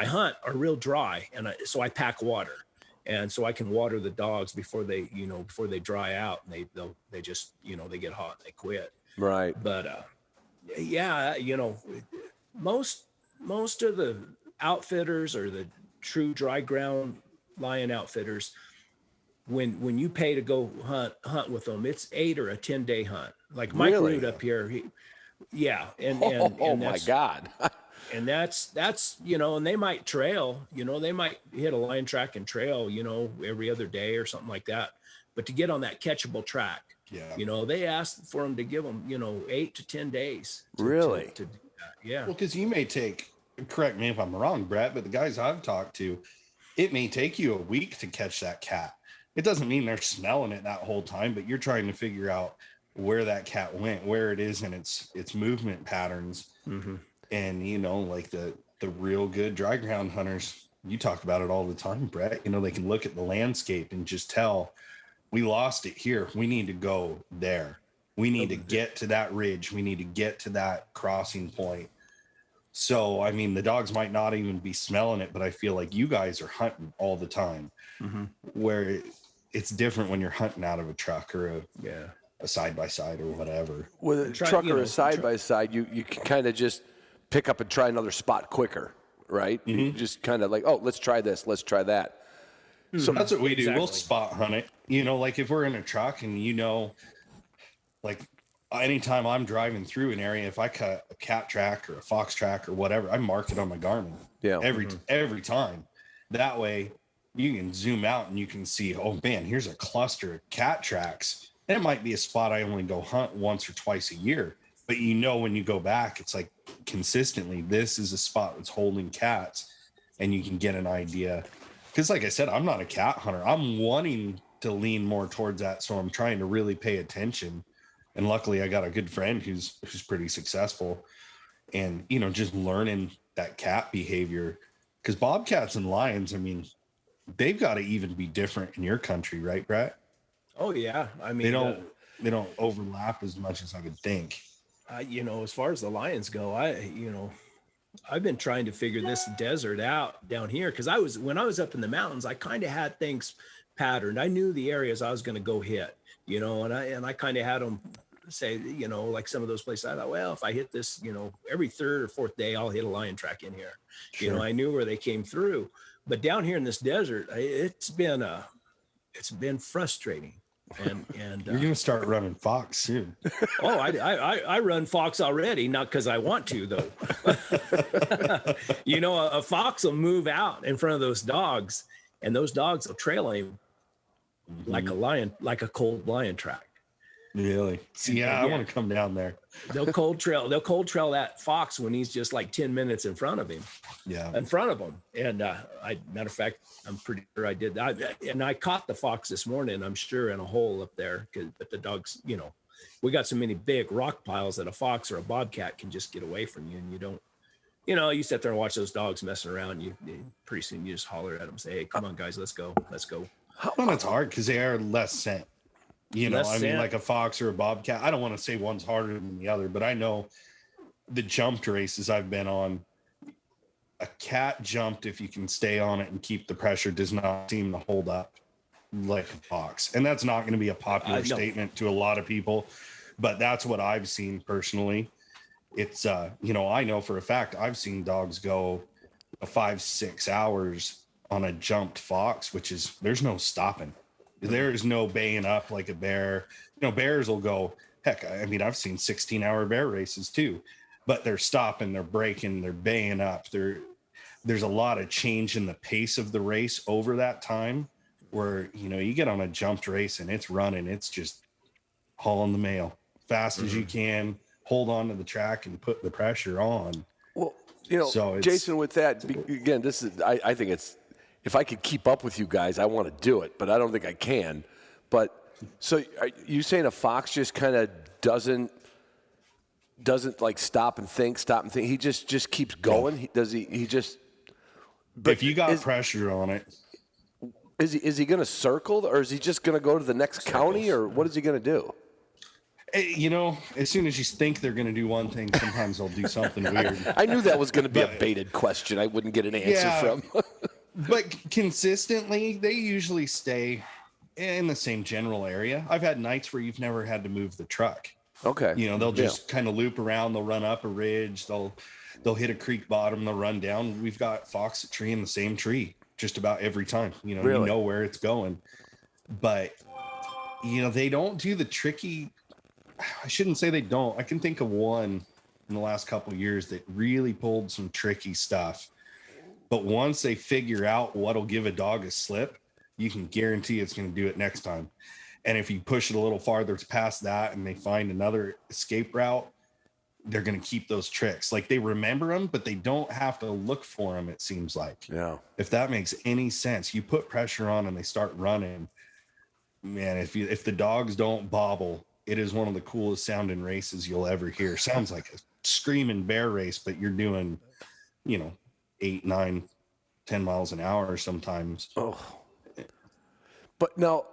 hunt are real dry, and so I pack water, and so I can water the dogs before they dry out, and they just they get hot and they quit. Right. But most of the outfitters or the true dry ground lion outfitters, when you pay to go hunt with them, it's 8 or a 10 day hunt. Like Mike Root up here, Yeah, Oh and my that's God. and that's and they might trail, they might hit a line track and trail, every other day or something like that. But to get on that catchable track, they asked for them to give them 8 to 10 days. Really? To do that. Yeah. Well, because you may take, correct me if I'm wrong, Brett, but the guys I've talked to, it may take you a week to catch that cat. It doesn't mean they're smelling it that whole time, but you're trying to figure out where that cat went, where it is in its movement patterns. Mm-hmm. And like the real good dry ground hunters, you talk about it all the time, Brett. They can look at the landscape and just tell, we lost it here, we need to go there, we need to get to that ridge, we need to get to that crossing point. So I mean, the dogs might not even be smelling it, but I feel like you guys are hunting all the time. Mm-hmm. Where it's different when you're hunting out of a truck or a side-by-side or whatever. With a truck or a side-by-side, you can kind of just pick up and try another spot quicker, right? Mm-hmm. You just kind of like, oh, let's try this, let's try that. So that's what we do. Exactly. We'll spot hunt it. Like if we're in a truck and like anytime I'm driving through an area, if I cut a cat track or a fox track or whatever, I mark it on my Garmin. Yeah. Every time. That way you can zoom out and you can see, oh man, here's a cluster of cat tracks. And it might be a spot I only go hunt once or twice a year. But when you go back, it's like consistently, this is a spot that's holding cats, and you can get an idea. Because like I said, I'm not a cat hunter. I'm wanting to lean more towards that. So I'm trying to really pay attention. And luckily I got a good friend who's pretty successful, and, just learning that cat behavior, because bobcats and lions, I mean, they've got to even be different in your country, right, Brett? Oh yeah. I mean, they don't overlap as much as I would think. As far as the lions go, I've been trying to figure this desert out down here, because when I was up in the mountains, I kind of had things patterned. I knew the areas I was going to go hit, and I kind of had them say, like some of those places, I thought, well, if I hit this, every third or fourth day, I'll hit a lion track in here. Sure. I knew where they came through, but down here in this desert, it's been frustrating. And you're gonna start running fox soon. Oh, I run fox already, not because I want to though. A fox will move out in front of those dogs, and those dogs will trail him like a lion, like a cold lion track. Really? See, I want to come down there. They'll cold trail that fox when he's just like 10 minutes in front of him. Yeah. In front of him. And matter of fact, I'm pretty sure I did that. And I caught the fox this morning, I'm sure, in a hole up there. But the dogs, we got so many big rock piles that a fox or a bobcat can just get away from you. And you don't, you sit there and watch those dogs messing around. You pretty soon you just holler at them, say, hey, come on, guys, let's go. Well, it's hard because they are less scent. Like a fox or a bobcat. I don't want to say one's harder than the other, but I know the jumped races I've been on, a cat jumped, if you can stay on it and keep the pressure, does not seem to hold up like a fox. And that's not going to be a popular statement to a lot of people, but that's what I've seen personally. It's, I know for a fact I've seen dogs go 5-6 hours on a jumped fox, which is, there's no stopping. There is no baying up like a bear. Bears will go, heck, I mean, I've seen 16-hour bear races too, but they're stopping, they're braking, they're baying up. There's a lot of change in the pace of the race over that time, where, you get on a jumped race and it's running, it's just hauling the mail fast as you can, hold on to the track and put the pressure on. Well, so Jason, with that, again, this is, I think it's, if I could keep up with you guys, I want to do it, but I don't think I can. But so are you saying a fox just kind of doesn't like stop and think? He just keeps going. He just. But if you got pressure on it, is he going to circle, or is he just going to go to the next county, or what is he going to do? As soon as you think they're going to do one thing, sometimes they'll do something weird. I knew that was going to be a baited question. I wouldn't get an answer from. But consistently, they usually stay in the same general area. I've had nights where you've never had to move the truck. Okay. They'll just kind of loop around. They'll run up a ridge. They'll hit a creek bottom. They'll run down. We've got fox tree in the same tree just about every time. Really? You know where it's going. But, they don't do the tricky. I shouldn't say they don't. I can think of one in the last couple of years that really pulled some tricky stuff. But once they figure out what'll give a dog a slip, you can guarantee it's going to do it next time. And if you push it a little farther past that and they find another escape route, they're going to keep those tricks. Like, they remember them, but they don't have to look for them, it seems like. Yeah. If that makes any sense. You put pressure on and they start running. Man, if the dogs don't bobble, it is one of the coolest sounding races you'll ever hear. Sounds like a screaming bear race, but you're doing, 8, 9, 10 miles an hour sometimes. Oh. But now,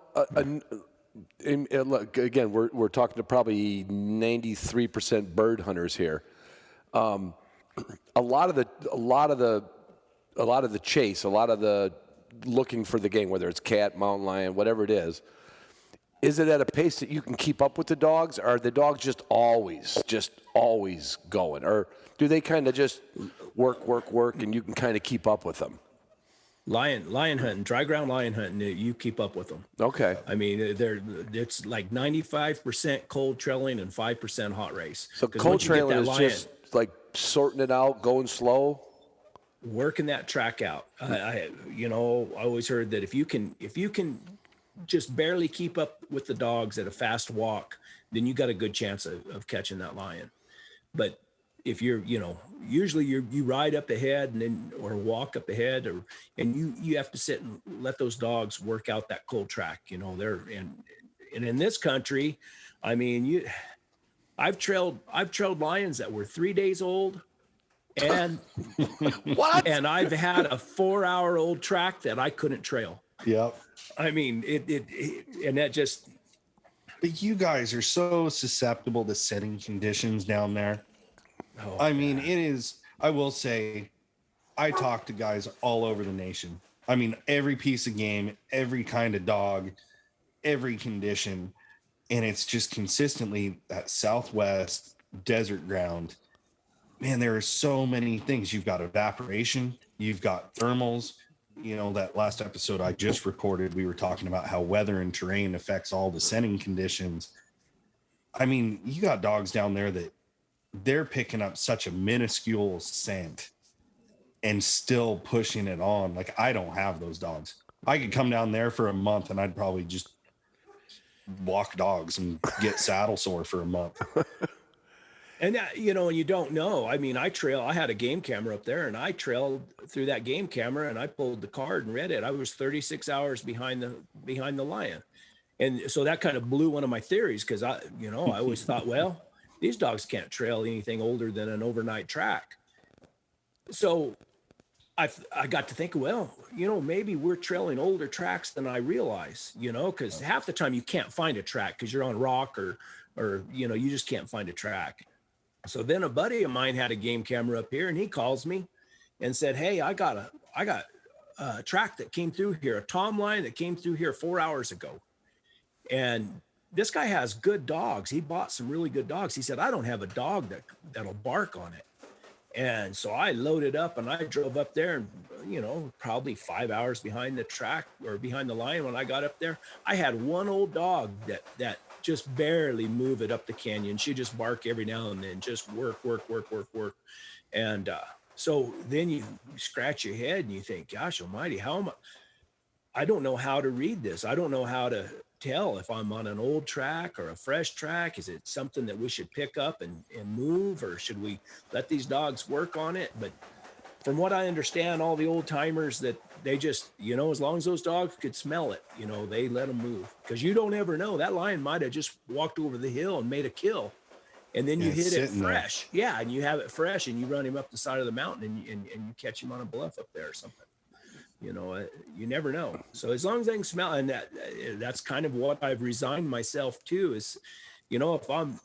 look, again, we're talking to probably 93% bird hunters here. A lot of the chase, a lot of the looking for the game, whether it's cat, mountain lion, whatever it is it at a pace that you can keep up with the dogs? Or are the dogs just always going? Or do they kind of just work, and you can kind of keep up with them? Lion hunting, dry ground lion hunting, you keep up with them. Okay. I mean, it's like 95% cold trailing and 5% hot race. So cold trailing is just like sorting it out, going slow, working that track out. I always heard that if you can just barely keep up with the dogs at a fast walk, then you got a good chance of catching that lion. But if you're, usually you ride up ahead or walk up ahead, and you have to sit and let those dogs work out that cold track. They're and in this country, I mean, I've trailed lions that were 3 days old, and what? And I've had a 4-hour-old track that I couldn't trail. Yep. I mean, and that just. But you guys are so susceptible to setting conditions down there. I mean, it is, I will say, I talk to guys all over the nation. I mean, every piece of game, every kind of dog, every condition. And it's just consistently that Southwest desert ground. Man, there are so many things. You've got evaporation, you've got thermals. That last episode I just recorded, we were talking about how weather and terrain affects all the scenting conditions. I mean, you got dogs down there that they're picking up such a minuscule scent and still pushing it on. Like, I don't have those dogs. I could come down there for a month and I'd probably just walk dogs and get saddle sore for a month. And that, and you don't know. I mean, I had a game camera up there, and I trailed through that game camera, and I pulled the card and read it. I was 36 hours behind the lion. And so that kind of blew one of my theories, because I always thought, well, these dogs can't trail anything older than an overnight track. So I got to think, well, maybe we're trailing older tracks than I realize, because half the time you can't find a track because you're on rock or you just can't find a track. So then a buddy of mine had a game camera up here, and he calls me and said, hey, I got a track that came through here, a tom line that came through here 4 hours ago. And this guy has good dogs. He bought some really good dogs. He said, I don't have a dog that'll bark on it. And so I loaded up and I drove up there, and, probably 5 hours behind the track or behind the line. When I got up there, I had one old dog that just barely move it up the canyon. She just bark every now and then, just work. And so then you scratch your head and you think, gosh almighty, I don't know how to read this. I don't know how to tell if I'm on an old track or a fresh track. Is it something that we should pick up and move, or should we let these dogs work on it? But from what I understand, all the old timers, that they just, as long as those dogs could smell it, they let them move, because you don't ever know. That lion might have just walked over the hill and made a kill, and then you hit it fresh. There. Yeah, and you have it fresh, and you run him up the side of the mountain, and you catch him on a bluff up there or something. You never know. So as long as I can smell, and that's kind of what I've resigned myself to, is, if I'm,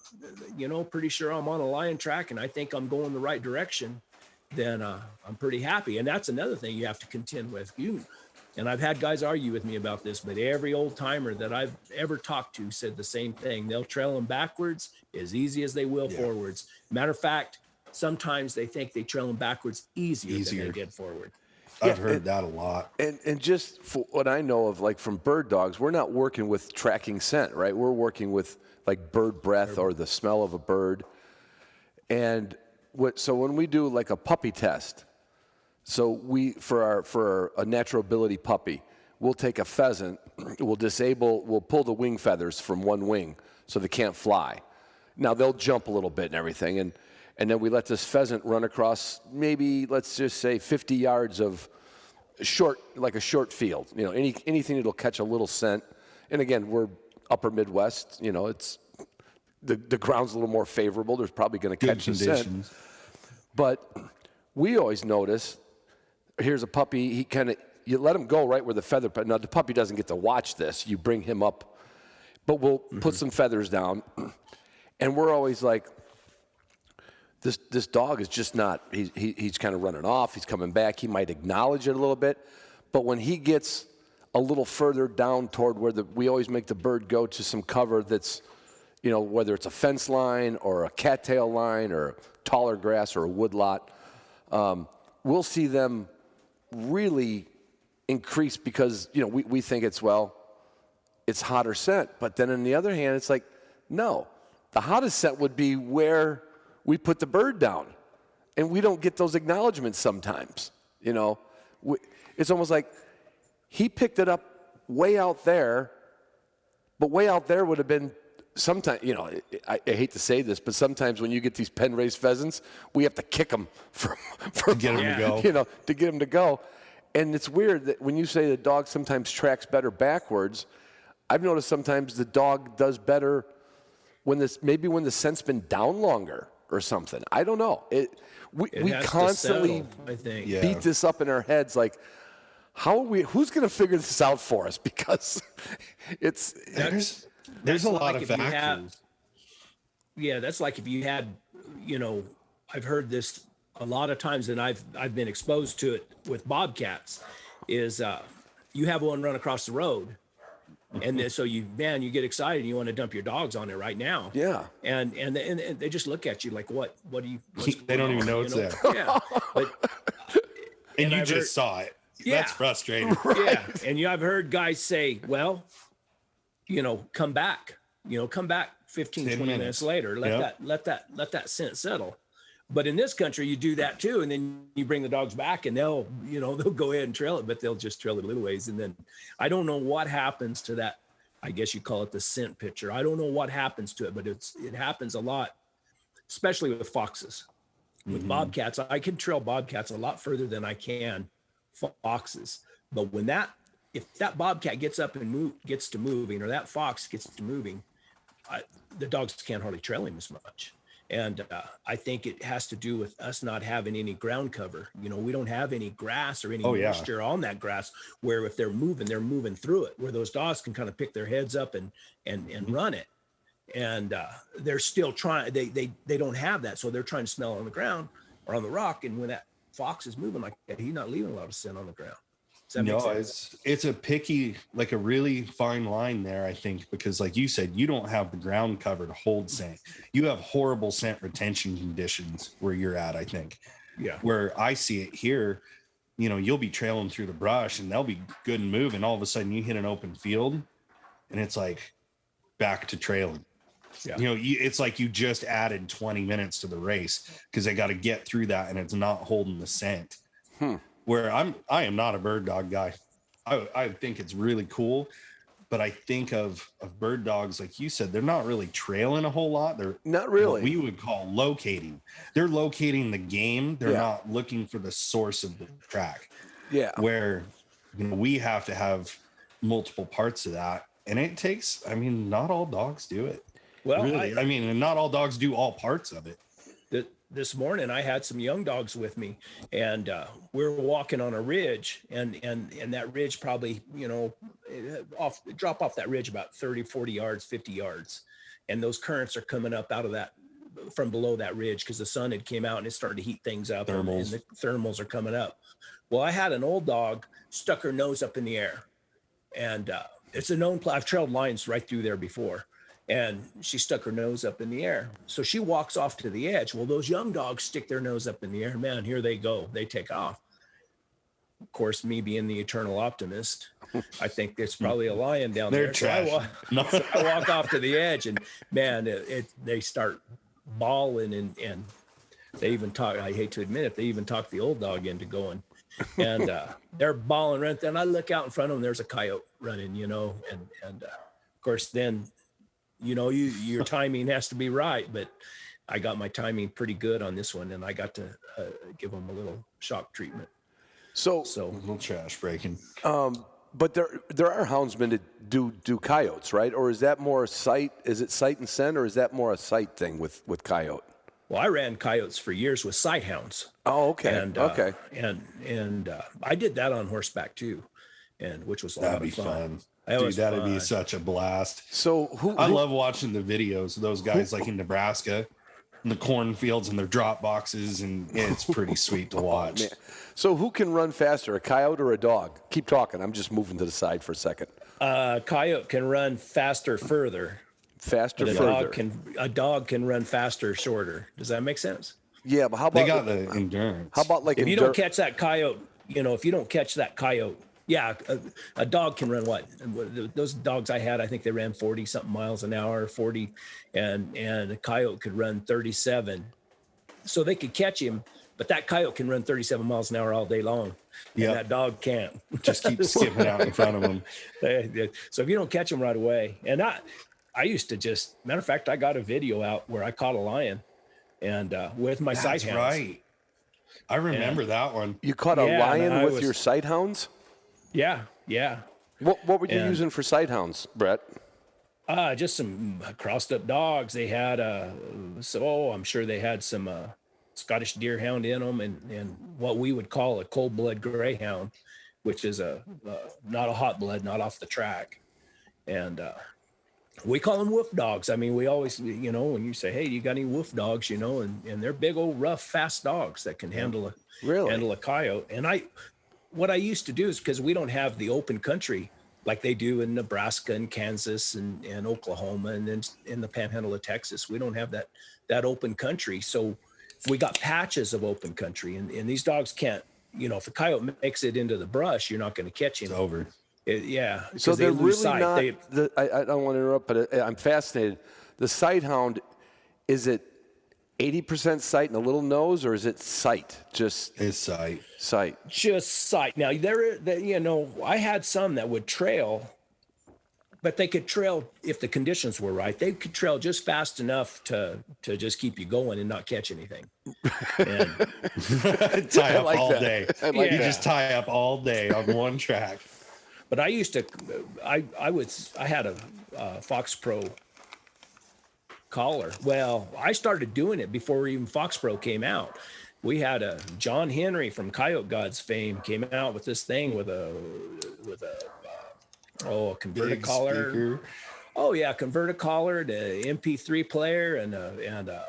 pretty sure I'm on a lion track and I think I'm going the right direction, then I'm pretty happy. And that's another thing you have to contend with. And I've had guys argue with me about this, but every old timer that I've ever talked to said the same thing. They'll trail them backwards as easy as they will forwards. Matter of fact, sometimes they think they trail them backwards easier than they did forward. I've heard that a lot. And just for what I know of, like from bird dogs, we're not working with tracking scent, right? We're working with like bird breath or the smell of a bird. And so when we do like a puppy test, so for a natural ability puppy, we'll take a pheasant, we'll pull the wing feathers from one wing so they can't fly. Now they'll jump a little bit and everything, and then we let this pheasant run across maybe, let's just say 50 yards of a short field. Anything that'll catch a little scent. And again, we're upper Midwest, it's the ground's a little more favorable. There's probably going to catch the scent. But we always notice, here's a puppy, you let him go right where the feather, now the puppy doesn't get to watch this. You bring him up, but we'll put some feathers down. And we're always like, this dog is just not, he's kind of running off. He's coming back. He might acknowledge it a little bit. But when he gets a little further down toward where we always make the bird go to some cover that's, whether it's a fence line or a cattail line or taller grass or a woodlot, we'll see them really increase because, we think it's hotter scent. But then on the other hand, it's like, no, the hottest scent would be where we put the bird down. And we don't get those acknowledgments sometimes, It's almost like he picked it up way out there, but way out there would have been sometimes, I hate to say this, but sometimes when you get these pen-raised pheasants, we have to kick them to get them to go. To get them to go. And it's weird that when you say the dog sometimes tracks better backwards, I've noticed sometimes the dog does better when the scent's been down longer or something. I don't know. We constantly beat this up in our heads like, who's going to figure this out for us? Because there's a lot of factors. That's like if you had, I've heard this a lot of times, and I've been exposed to it with bobcats, is you have one run across the road, and then, so you get excited and you want to dump your dogs on it right now. Yeah. And they just look at you like, what do you? They don't even know it's there. Yeah. And you just saw it. Yeah. That's frustrating. Right. Yeah. And I've heard guys say, well, come back 15, 20 minutes later, let that scent settle. But in this country, you do that too. And then you bring the dogs back and they'll go ahead and trail it, but they'll just trail it a little ways. And then I don't know what happens to that. I guess you call it the scent picture. I don't know what happens to it, but it happens a lot, especially with foxes. With bobcats, I can trail bobcats a lot further than I can foxes. But if that bobcat gets up and gets to moving, or that fox gets to moving, the dogs can't hardly trail him as much. And I think it has to do with us not having any ground cover. We don't have any grass or any moisture on that grass, where if they're moving through it, where those dogs can kind of pick their heads up and run it. And they're still trying, they don't have that. So they're trying to smell on the ground or on the rock. And when that fox is moving like that, he's not leaving a lot of scent on the ground. No, it's a picky, like a really fine line there, I think, because like you said, you don't have the ground cover to hold scent. You have horrible scent retention conditions where you're at, I think. Yeah. Where I see it here, you'll be trailing through the brush and they'll be good and moving. All of a sudden you hit an open field and it's like back to trailing. Yeah. It's like you just added 20 minutes to the race because they got to get through that and it's not holding the scent. Where I am not a bird dog guy. I think it's really cool, but I think of bird dogs, like you said, they're not really trailing a whole lot. They're not really what we would call locating. They're locating the game. They're not looking for the source of the track. Yeah. Where we have to have multiple parts of that. And it takes, not all dogs do it. Well, really. And not all dogs do all parts of it. This morning I had some young dogs with me, and we were walking on a ridge, and that ridge probably, drop off that ridge about 30, 40 yards, 50 yards. And those currents are coming up out of that, from below that ridge, because the sun had came out and it started to heat things up. Thermals. And the thermals are coming up. Well, I had an old dog stuck her nose up in the air, and it's a known I've trailed lines right through there before. And she stuck her nose up in the air. So she walks off to the edge. Well, those young dogs stick their nose up in the air. Man, here they go. They take off. Of course, me being the eternal optimist, I think there's probably a lion down there. So I walk off to the edge, and man, they start bawling and They even talk. I hate to admit it. They even talked the old dog into going, and they're bawling right there. And I look out in front of them. There's a coyote running, and of course then, your timing has to be right. But I got my timing pretty good on this one, and I got to give them a little shock treatment. So A little trash breaking. but there are houndsmen that do coyotes, right? Or is that more sight? Is it sight and scent, or is that more a sight thing with coyote? Well, I ran coyotes for years with sight hounds. Oh, okay. And, okay. And I did that on horseback too, which was a lot That'd of be fun. That Dude, was that'd be fun. such a blast. So I love watching the videos of those guys like in Nebraska, in the cornfields and their drop boxes, and it's pretty sweet to watch. Man. So who can run faster, a coyote or a dog? Keep talking. I'm just moving to the side for a second. Coyote can run faster, further. Faster, But further. a dog can run faster, shorter. Does that make sense? Yeah, but how about They got the endurance. how about like If you don't catch that coyote, if you don't catch that coyote, yeah, a dog can run what? Those dogs I had, I think they ran 40 something miles an hour, 40, and a coyote could run 37. So they could catch him, but that coyote can run 37 miles an hour all day long. Yep. And that dog can't. Just keep skipping out in front of them. So if you don't catch them right away, and I used to matter of fact, I got a video out where I caught a lion, and with my sight That's hounds. right. I remember that one. you caught a Yeah, lion and I with was- your sight hounds? Yeah. What were you And- using for sight hounds, Brett? Just some crossed up dogs. They had I'm sure they had some Scottish deer hound in them, and what we would call a cold blood greyhound, which is not a hot blood, not off the track, and we call them wolf dogs. I mean, we always, when you say, "Hey, you got any wolf dogs?" and they're big old rough, fast dogs that can handle a coyote. And what I used to do is, because we don't have the open country like they do in Nebraska and Kansas and Oklahoma and then in the panhandle of Texas, we don't have that open country. So we got patches of open country, and these dogs can't. If a coyote makes it into the brush, you're not going to catch him. It's over. Yeah. So they they're lose really sight. not. I don't want to interrupt, but I'm fascinated. The sight hound, is it 80% sight and a little nose, or is it sight? Just His sight. sight. Just sight. Now I had some that would trail, but they could trail if the conditions were right. They could trail just fast enough to just keep you going and not catch anything. And Tie up like all that. day. I like You that. just tie up all day on one track. but I used to, I had a Fox Pro collar. Well, I started doing it before even Fox Pro came out. We had a John Henry from Coyote Gods fame came out with this thing with a converted Big collar. speaker. Oh yeah, converted collar, the MP3 player, and a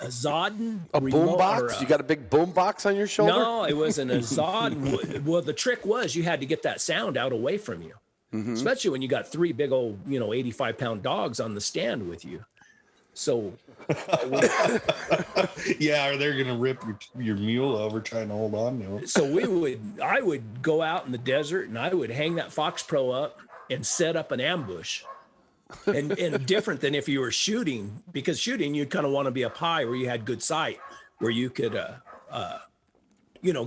Zodden. A boom remote, box? or You got a big boom box on your shoulder? No, it wasn't a Zodden. Well, the trick was you had to get that sound out away from you, especially when you got three big old, 85-pound dogs on the stand with you. So Yeah, or they're gonna rip your mule over trying to hold on to it. So I would go out in the desert and I would hang that Fox Pro up and set up an ambush. And different than if you were shooting, because shooting, you'd kind of want to be up high where you had good sight, where you could,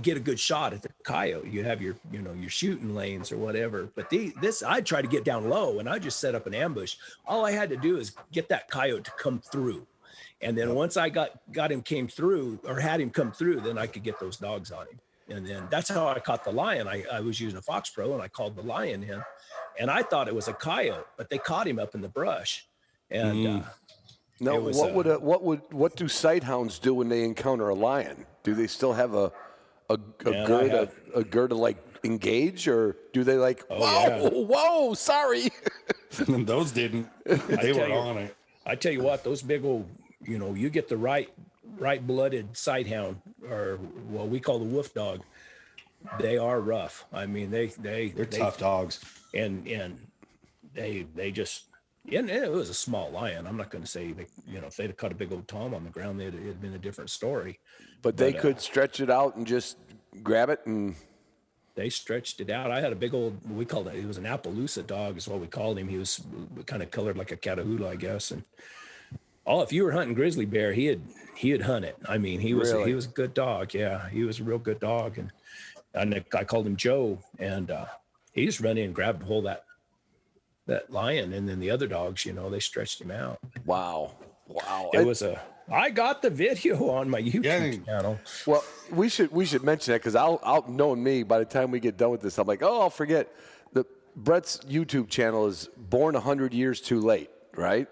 get a good shot at the coyote. You have your shooting lanes or whatever. But this, I'd try to get down low and I just set up an ambush. All I had to do is get that coyote to come through. And then once I got him had him come through, then I could get those dogs on him. And then that's how I caught the lion. I was using a Fox Pro and I called the lion in, and I thought it was a coyote, but they caught him up in the brush. And Now, it was, what do sight hounds do when they encounter a lion? Do they still have a gird to like engage, or do they like? Whoa, sorry. And those didn't. They were on it. I tell you what, those big old, you get the right blooded sight hound, or what we call the wolf dog. They are rough. I mean, they're Tough dogs. and they just. And it was a small lion. I'm not going to say if they'd have caught a big old tom on the ground, it'd been a different story. But they could stretch it out and just grab it, and They stretched it out. I had a big old, we called it was an Appaloosa dog is what we called him. He was kind of colored like a Catahoula, I guess. And Oh, if you were hunting grizzly bear, he'd hunt it. I mean, he was Really? a good dog. Yeah, he was a real good dog, and I called him Joe, and he just ran in and grabbed a hold of that lion, and then the other dogs, they stretched him out. Wow. I got the video on my YouTube channel. Well, we should mention that because I'll knowing me, by the time we get done with this, I'm like, oh, I'll forget. Brett's YouTube channel is Born 100 Years Too Late, right?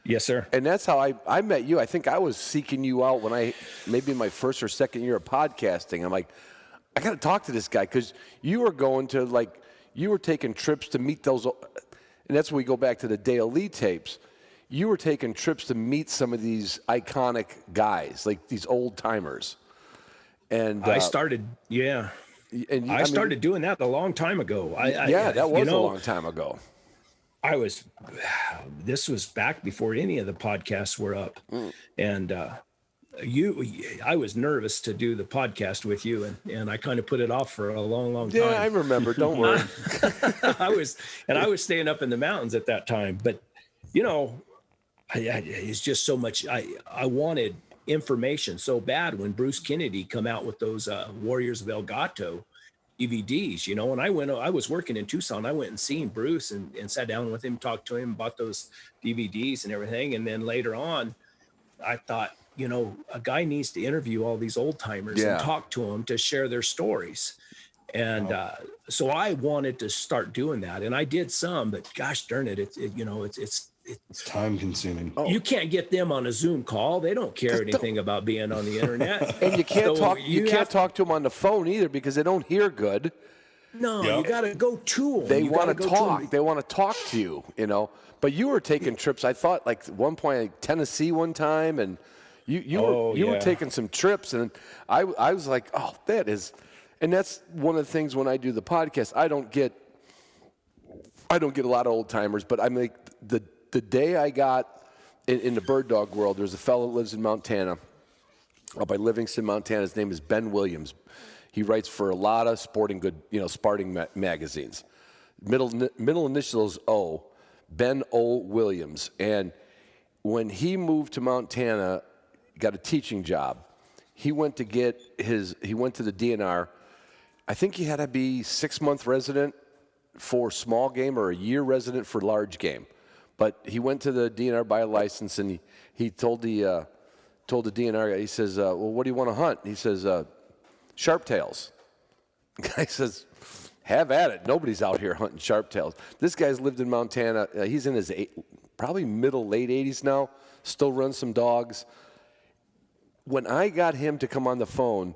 Yes, sir. And that's how I met you. I think I was seeking you out when maybe in my first or second year of podcasting. I'm like, I got to talk to this guy because you were going to you were taking trips to meet those, and that's when we go back to the Dale Lee tapes. You were taking trips to meet some of these iconic guys, like these old timers. And I started, yeah. And I started doing that a long time ago. That was a long time ago. This was back before any of the podcasts were up. And I was nervous to do the podcast with you, and I kind of put it off for a long time. Yeah, I remember. Don't worry. I was staying up in the mountains at that time, but it's just so much. I wanted information so bad when Bruce Kennedy come out with those Warriors of El Gato DVDs, and I was working in Tucson. I went and seen Bruce and sat down with him, talked to him about those DVDs and everything. And then later on, I thought, a guy needs to interview all these old timers and talk to them to share their stories. And so I wanted to start doing that, and I did some, but gosh darn it, It's time consuming. You can't get them on a Zoom call. They don't care anything about being on the internet. And you can't talk. You can't talk to them on the phone either because they don't hear good. No, you got to go to them. They want to talk. They want to talk to you. But you were taking trips. I thought at one point Tennessee one time, and you were taking some trips, and I was like, oh, that is, and that's one of the things when I do the podcast. I don't get a lot of old timers, but I'm like the day I got in the bird dog world, there's a fellow that lives in Montana, up by Livingston, Montana. His name is Ben Williams. He writes for a lot of sporting magazines. Middle initials O, Ben O. Williams. And when he moved to Montana, got a teaching job, he went to the DNR. I think he had to be 6-month resident for small game or a year resident for large game. But he went to the DNR by a license, and he told the DNR guy, he says, well, what do you want to hunt? He says, sharp tails. The guy says, have at it. Nobody's out here hunting sharp tails. This guy's lived in Montana. He's in his probably late 80s now, still runs some dogs. When I got him to come on the phone,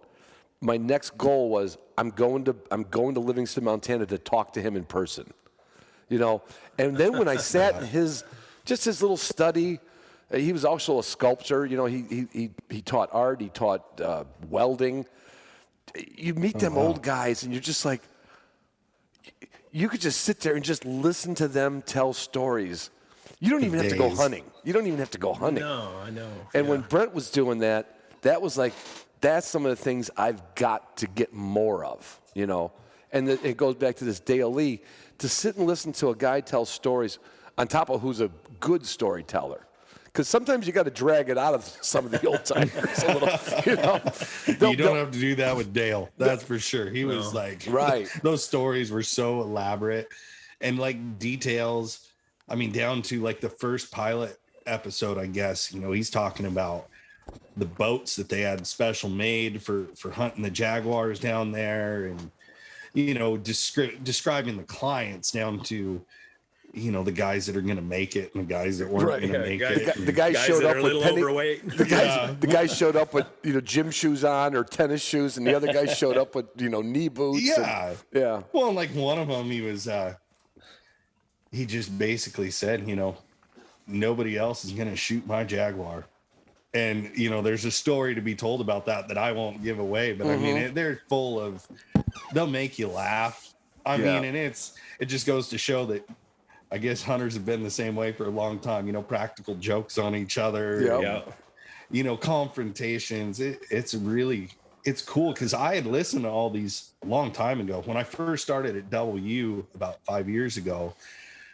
my next goal was I'm going to Livingston, Montana to talk to him in person. And then when I sat in his little study, he was also a sculptor. He taught art, he taught welding. You meet them old guys, and you're just like, you could just sit there and just listen to them tell stories. You don't even have to go hunting. No, I know. And when Brent was doing that, that was like, that's some of the things I've got to get more of, And it goes back to this Dale Lee, to sit and listen to a guy tell stories on top of who's a good storyteller. Because sometimes you got to drag it out of some of the old timers a little, You don't have to do that with Dale. That's for sure. He was right. Those stories were so elaborate and details. I mean, down to the first pilot episode, I guess, he's talking about the boats that they had special made for hunting the jaguars down there, and describing the clients down to the guys that are going to make it and the guys that weren't going to make it. The guys showed up with overweight. The guys showed up with gym shoes on or tennis shoes, and the other guys showed up with knee boots. Yeah, yeah. Well, one of them, he was he just basically said, nobody else is going to shoot my jaguar. And, there's a story to be told about that I won't give away. But, I mean, they're full of – they'll make you laugh. I mean, and it just goes to show that I guess hunters have been the same way for a long time. Practical jokes on each other. Yep. Confrontations. It's cool because I had listened to all these a long time ago. When I first started at W about 5 years ago,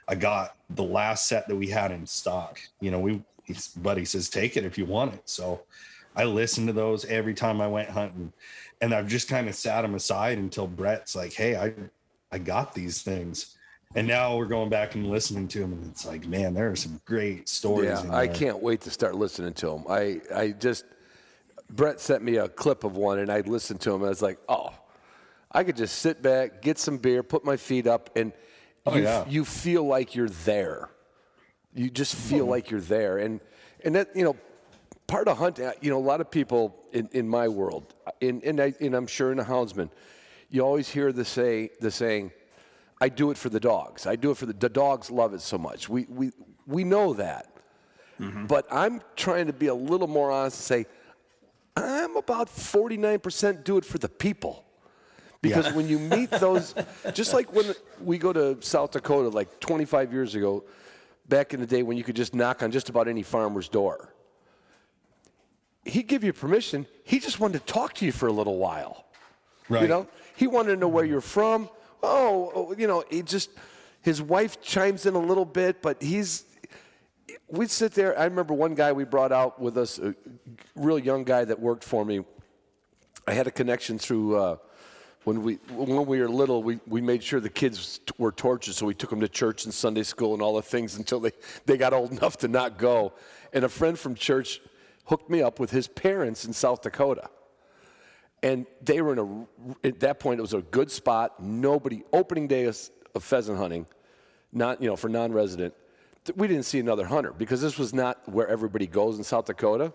I got the last set that we had in stock. his buddy says, take it if you want it. So I listened to those every time I went hunting, and I've just kind of sat them aside until Brett's like, hey, I got these things. And now we're going back and listening to them, and it's like, man, there are some great stories. Yeah, I can't wait to start listening to them. Brett sent me a clip of one, and I listened to him, and I was like, oh, I could just sit back, get some beer, put my feet up, and you feel like you're there. You just feel like you're there. And that, part of hunting, a lot of people in my world, and I'm sure in the Houndsman, you always hear the saying, I do it for the dogs. I do it for the dogs love it so much. We know that. Mm-hmm. But I'm trying to be a little more honest and say, I'm about 49% do it for the people. Because when you meet those, just like when we go to South Dakota like 25 years ago, back in the day when you could just knock on just about any farmer's door, he'd give you permission. He just wanted to talk to you for a little while. Right. He wanted to know where you're from. His wife chimes in a little bit, but we'd sit there. I remember one guy we brought out with us, a real young guy that worked for me. I had a connection through when we were little. We made sure the kids were tortured, so we took them to church and Sunday school and all the things until they got old enough to not go. And a friend from church hooked me up with his parents in South Dakota. And they were at that point, it was a good spot. Nobody, opening day of pheasant hunting, for non-resident, we didn't see another hunter because this was not where everybody goes in South Dakota.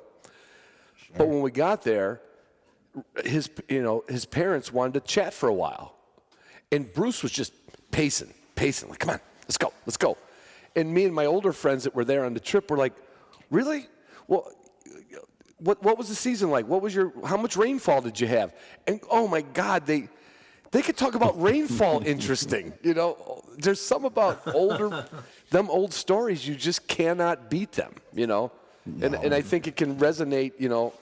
Sure. But when we got there, his parents wanted to chat for a while. And Bruce was just pacing, like, come on, let's go. And me and my older friends that were there on the trip were like, really? Well, what was the season like? How much rainfall did you have? And oh my God, they could talk about rainfall interesting. There's some about old stories, you just cannot beat them, No. And I think it can resonate,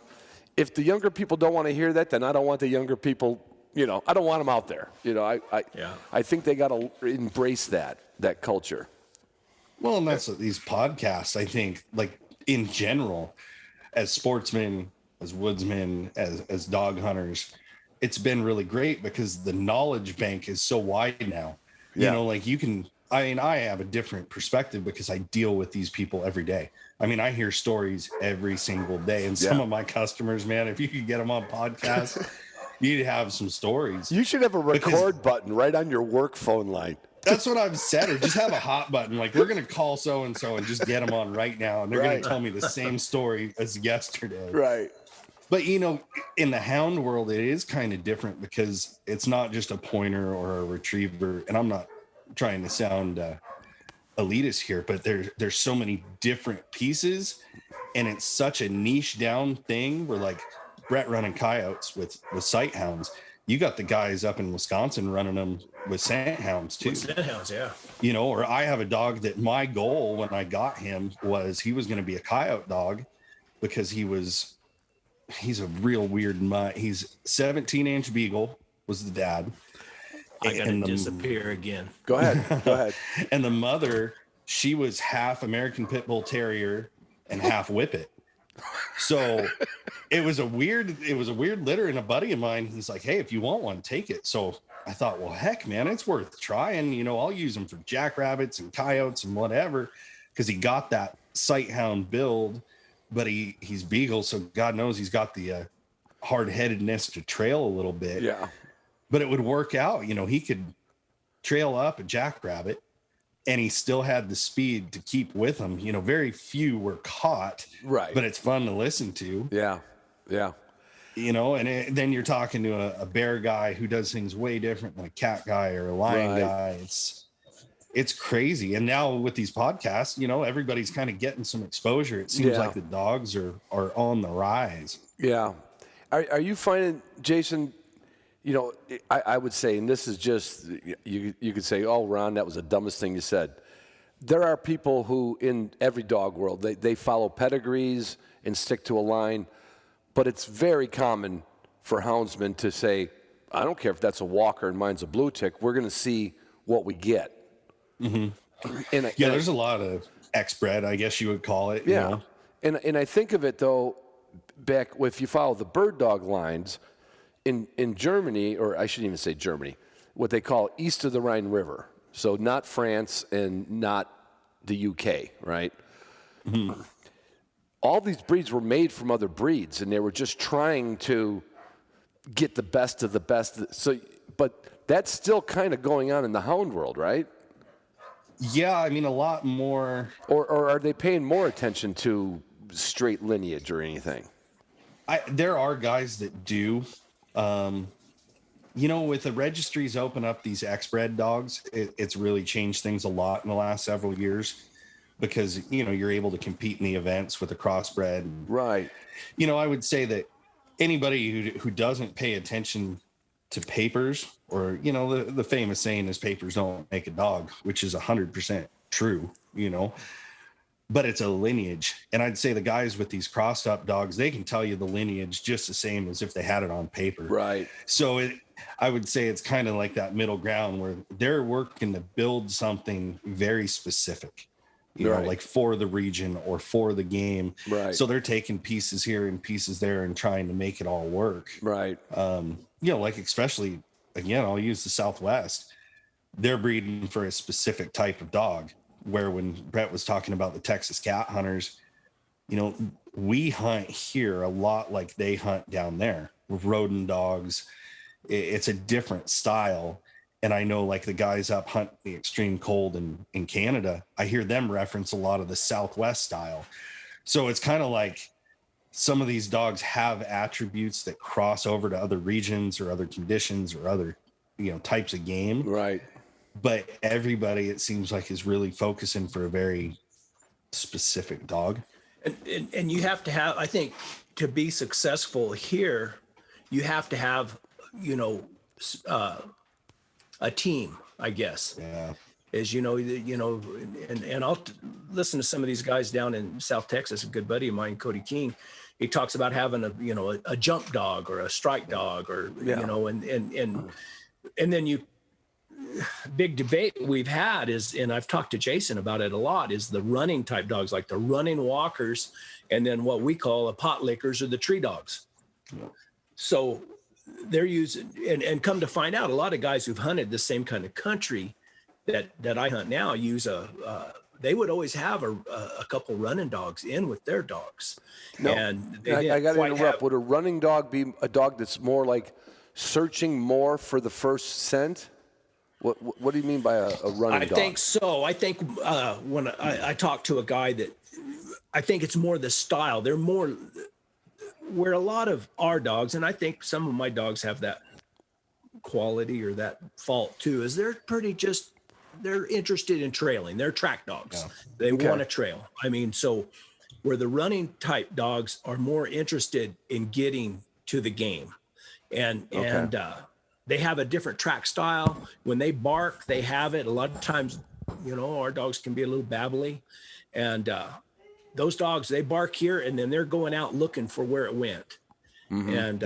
if the younger people don't want to hear that, then I don't want the younger people, I don't want them out there. I think they got to embrace that culture. Well, and that's what these podcasts, I think, like in general, as sportsmen, as woodsmen, as dog hunters, it's been really great because the knowledge bank is so wide now. Yeah. I have a different perspective because I deal with these people every day. I hear stories every single day, and some of my customers, man, if you could get them on podcasts, you'd have some stories. You should have a record button right on your work phone line. That's what I've said. Or just have a hot button. Like, we're going to call so-and-so and just get them on right now. And they're going to tell me the same story as yesterday. Right. But, in the hound world, it is kind of different because it's not just a pointer or a retriever. And I'm not trying to sound elitist here, but there's so many different pieces. And it's such a niche down thing where, like, Brett running coyotes with sight hounds. You got the guys up in Wisconsin running them with scent hounds too. With scent hounds, yeah. Or I have a dog that my goal when I got him was he was going to be a coyote dog because he's a real weird mutt. He's 17-inch beagle was the dad. I gotta disappear again. Go ahead. And the mother, she was half American Pit Bull Terrier and half Whippet. So it was a weird litter, and a buddy of mine, he's like, hey, if you want one, take it. So I thought, well, heck, man, it's worth trying. I'll use them for jackrabbits and coyotes and whatever, because he got that sight hound build, but he's beagle. So God knows he's got the hard-headedness to trail a little bit. Yeah. But it would work out. He could trail up a jackrabbit, and he still had the speed to keep with him. Very few were caught, right? But it's fun to listen to. Yeah. Then you're talking to a bear guy who does things way different than a cat guy or a lion guy. It's crazy. And now with these podcasts, everybody's kind of getting some exposure. It seems like the dogs are on the rise. Yeah. Are you finding, Jason? I would say, and this is just, you could say, oh, Ron, that was the dumbest thing you said. There are people who, in every dog world, they follow pedigrees and stick to a line, but it's very common for houndsmen to say, I don't care if that's a walker and mine's a blue tick, we're going to see what we get. Mm-hmm. There's a lot of X-bred, I guess you would call it. And I think of it though, back if you follow the bird dog lines in Germany, or I shouldn't even say Germany, what they call east of the Rhine River. So not France and not the UK, right? Mm-hmm. All these breeds were made from other breeds, and they were just trying to get the best of the best. So, but that's still kind of going on in the hound world, right? Yeah, I mean, a lot more. Or are they paying more attention to straight lineage or anything? There are guys that do. With the registries open up these X-bred dogs, it's really changed things a lot in the last several years because, you're able to compete in the events with a crossbred. Right. I would say that anybody who doesn't pay attention to papers, or, the famous saying is papers don't make a dog, which is 100% true, but it's a lineage. And I'd say the guys with these crossed up dogs, they can tell you the lineage just the same as if they had it on paper. Right. So I would say it's kind of like that middle ground where they're working to build something very specific, like for the region or for the game. Right. So they're taking pieces here and pieces there and trying to make it all work. Right. Like especially, again, I'll use the Southwest. They're breeding for a specific type of dog. Where when Brett was talking about the Texas cat hunters, we hunt here a lot like they hunt down there with rodent dogs. It's a different style. And I know like the guys up hunt the extreme cold in Canada, I hear them reference a lot of the Southwest style. So it's kind of like some of these dogs have attributes that cross over to other regions or other conditions or other, types of game. Right. But everybody, it seems like, is really focusing for a very specific dog. And you have to have, I think, to be successful here, you have to have, a team, I guess. Yeah. As and I'll listen to some of these guys down in South Texas. A good buddy of mine, Cody King, he talks about having a jump dog or a strike dog, or and then big debate we've had is, and I've talked to Jason about it a lot, is the running type dogs, like the running walkers, and then what we call a pot lickers or the tree dogs. Yeah. So they're using, and come to find out, a lot of guys who've hunted the same kind of country that I hunt now use they would always have a couple running dogs in with their dogs. No, and I got to interrupt. Would a running dog be a dog that's more like searching more for the first scent? What do you mean by a running dog? I think so. I think when I talk to a guy that I think it's more the style. They're more where a lot of our dogs, and I think some of my dogs have that quality or that fault too, is they're interested in trailing. They're track dogs. Yeah. They want to trail. I mean, so where the running type dogs are more interested in getting to the game and they have a different track style. When they bark, they have it. A lot of times, our dogs can be a little babbly. And those dogs, they bark here, and then they're going out looking for where it went. Mm-hmm.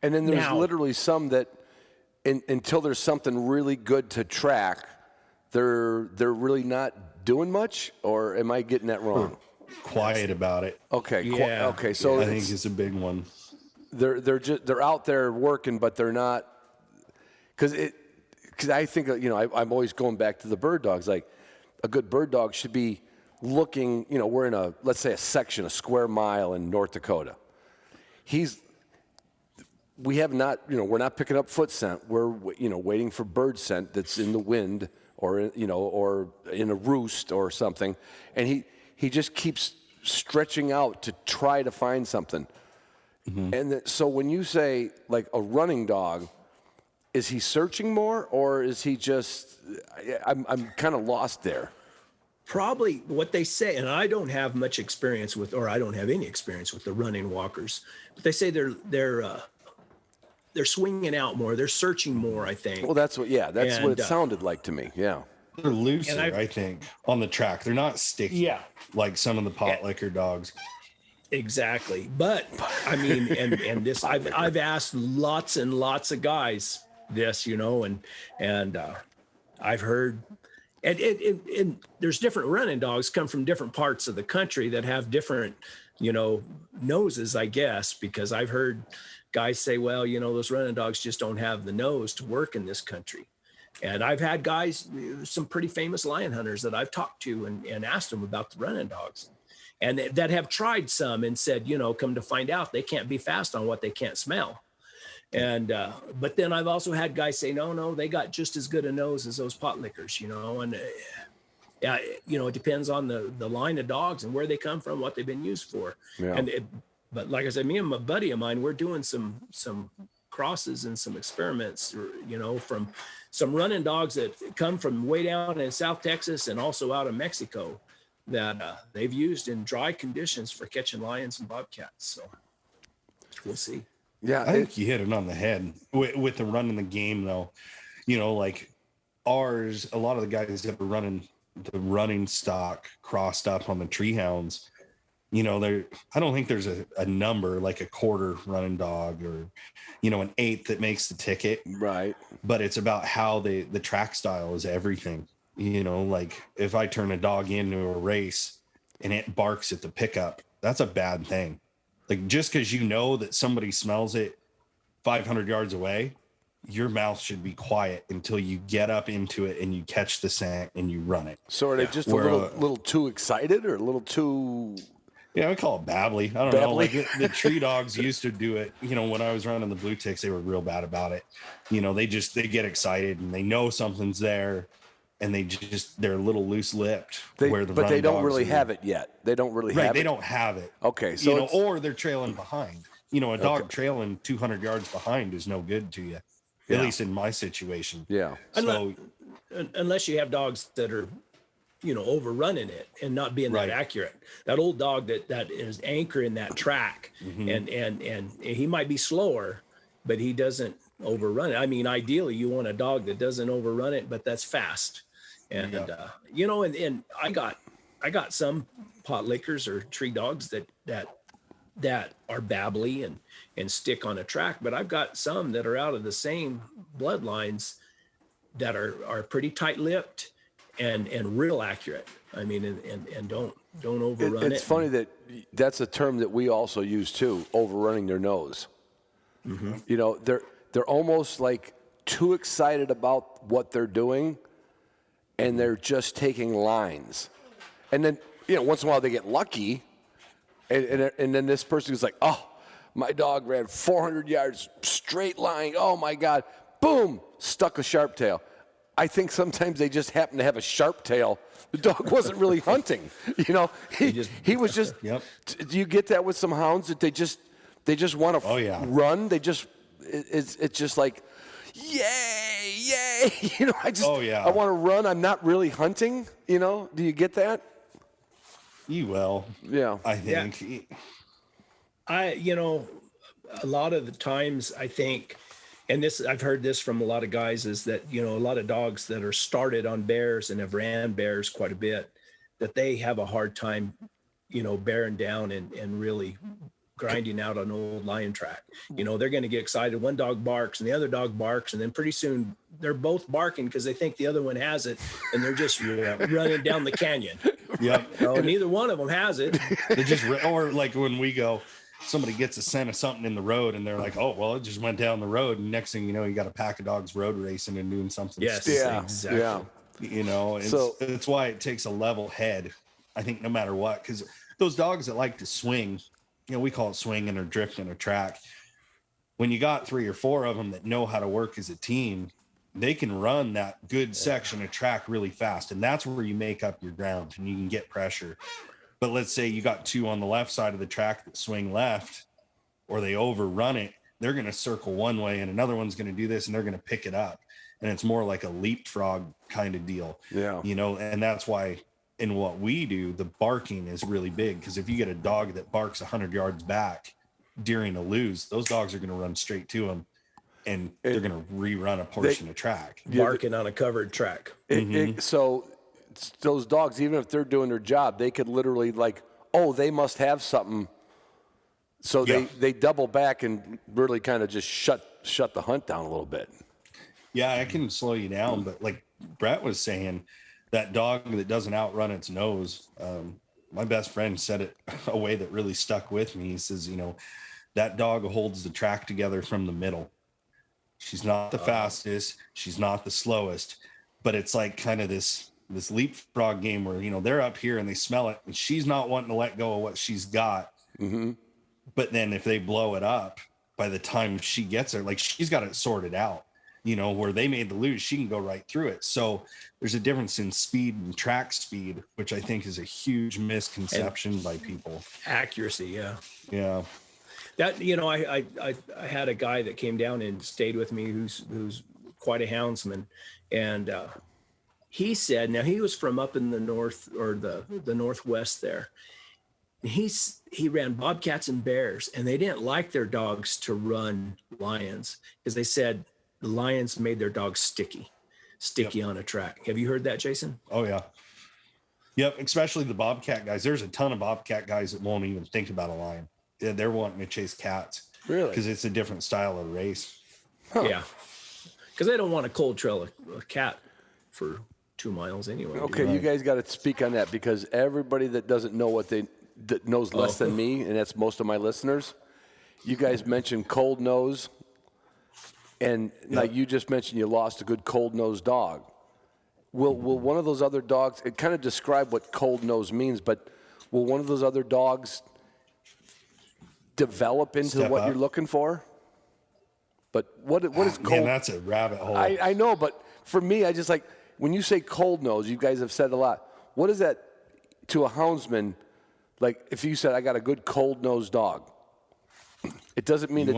And then there's literally some that until there's something really good to track, they're really not doing much, or am I getting that wrong? Quiet about it. Okay. Yeah. Okay. So I think it's a big one. They're out there working, but they're not, because I think I'm always going back to the bird dogs. Like a good bird dog should be looking. We're in let's say a square mile in North Dakota. We have not, we're not picking up foot scent. We're waiting for bird scent that's in the wind or or in a roost or something, and he just keeps stretching out to try to find something. Mm-hmm. And so when you say like a running dog, is he searching more, or is he just? I'm kind of lost there. Probably what they say, and I don't have much experience with, or I don't have any experience with the running walkers, but they say they're swinging out more, they're searching more, I think. Well, that's what it sounded like to me. Yeah, they're looser, I think, on the track. They're not sticky. Yeah, like some of the pot licker dogs. Exactly. But I mean, and this, I've asked lots and lots of guys this, and I've heard, And there's different running dogs come from different parts of the country that have different, noses, I guess, because I've heard guys say, well, those running dogs just don't have the nose to work in this country. And I've had guys, some pretty famous lion hunters that I've talked to and asked them about the running dogs, and that have tried some and said, come to find out they can't be fast on what they can't smell. And but then I've also had guys say, no, they got just as good a nose as those pot lickers, and it depends on the line of dogs and where they come from, what they've been used for. Yeah. But like I said, me and my buddy of mine, we're doing some crosses and some experiments, from some running dogs that come from way down in South Texas and also out of Mexico that they've used in dry conditions for catching lions and bobcats. So we'll see. Yeah, I think you hit it on the head with the running the game, though. Like ours, a lot of the guys that were running the running stock crossed up on the tree hounds. I don't think there's a number like a quarter running dog or, an eighth that makes the ticket. Right. But it's about how the track style is everything. Like if I turn a dog into a race and it barks at the pickup, that's a bad thing. Like just because that somebody smells it 500 yards away, your mouth should be quiet until you get up into it and you catch the scent and you run it. So are they just a little too excited or a little too... Yeah, I call it babbly. I don't know. Like the tree dogs used to do it. When I was running the blue ticks, they were real bad about it. They get excited and they know something's there, and they're a little loose lipped. But they don't really have it yet. They don't really have it. They don't have it. Okay, so or they're trailing behind. A dog trailing 200 yards behind is no good to you. At least in my situation. Yeah. So unless you have dogs that are overrunning it and not being that accurate. That old dog that is anchoring that track, and he might be slower, but he doesn't overrun it. I mean, ideally you want a dog that doesn't overrun it, but that's fast. And and I got some pot lickers or tree dogs that are babbly and stick on a track, but I've got some that are out of the same bloodlines that are pretty tight-lipped and real accurate. I mean, and don't overrun it. It's funny that's a term that we also use too, overrunning their nose. Mm-hmm. They're almost like too excited about what they're doing, and they're just taking lines. And then, once in a while they get lucky, and then this person is like, oh, my dog ran 400 yards straight line. Oh my God, boom, stuck a sharp tail. I think sometimes they just happen to have a sharp tail. The dog wasn't really hunting. He was just. Yep. Do you get that with some hounds that they just want to run? They just it's just like, yay! I want to run. I'm not really hunting. Do you get that? You will. Yeah. I think. Yeah. A lot of the times I think. And this, I've heard this from a lot of guys, is that, a lot of dogs that are started on bears and have ran bears quite a bit, that they have a hard time, bearing down and really grinding out an old lion track. They're going to get excited. One dog barks and the other dog barks. And then pretty soon they're both barking because they think the other one has it. And they're just running down the canyon. Yep. Neither one of them has it. They just, or like when we go, somebody gets a scent of something in the road and they're like, oh, well, it just went down the road. And next thing you know, you got a pack of dogs road racing and doing something. Yes. Yeah. Exactly. Yeah. It's why it takes a level head, I think, no matter what, because those dogs that like to swing, we call it swinging or drifting a track. When you got 3 or 4 of them that know how to work as a team, they can run that good section of track really fast. And that's where you make up your ground and you can get pressure. But let's say you got 2 on the left side of the track that swing left, or they overrun it, they're going to circle one way and another one's going to do this and they're going to pick it up. And it's more like a leapfrog kind of deal. Yeah. And that's why in what we do, the barking is really big, because if you get a dog that barks 100 yards back during a lose, those dogs are going to run straight to them and they're going to rerun a portion of track. Barking on a covered track. So those dogs, even if they're doing their job, they could literally they must have something. So they double back and really kind of just shut the hunt down a little bit. Yeah, I can slow you down, but like Brett was saying, that dog that doesn't outrun its nose. My best friend said it a way that really stuck with me. He says, that dog holds the track together from the middle. She's not the fastest, she's not the slowest, but it's like kind of this leapfrog game where, they're up here and they smell it and she's not wanting to let go of what she's got. Mm-hmm. But then if they blow it up, by the time she gets there, like she's got it sorted out, where they made the lose, she can go right through it. So there's a difference in speed and track speed, which I think is a huge misconception by people. Accuracy. Yeah. Yeah. That, I had a guy that came down and stayed with me who's quite a houndsman. And he said, now he was from up in the north or the northwest there. He ran bobcats and bears, and they didn't like their dogs to run lions because they said the lions made their dogs sticky yep. on a track. Have you heard that, Jason? Oh, yeah. Yep, especially the bobcat guys. There's a ton of bobcat guys that won't even think about a lion. They're wanting to chase cats. Really? Because it's a different style of race. Huh. Yeah. Because they don't want to cold trail a cat for 2 miles anyway. Okay, you guys got to speak on that because everybody that doesn't know that knows less than me, and that's most of my listeners, you guys mentioned cold nose, and like you just mentioned you lost a good cold nose dog. Will one of those other dogs, it kind of describe what cold nose means, but will one of those other dogs develop into what you're looking for? But what is cold? Man, that's a rabbit hole. I know, but for me, I just like, when you say cold nose, you guys have said a lot. What is that to a houndsman? Like if you said, I got a good cold nosed dog, it doesn't mean it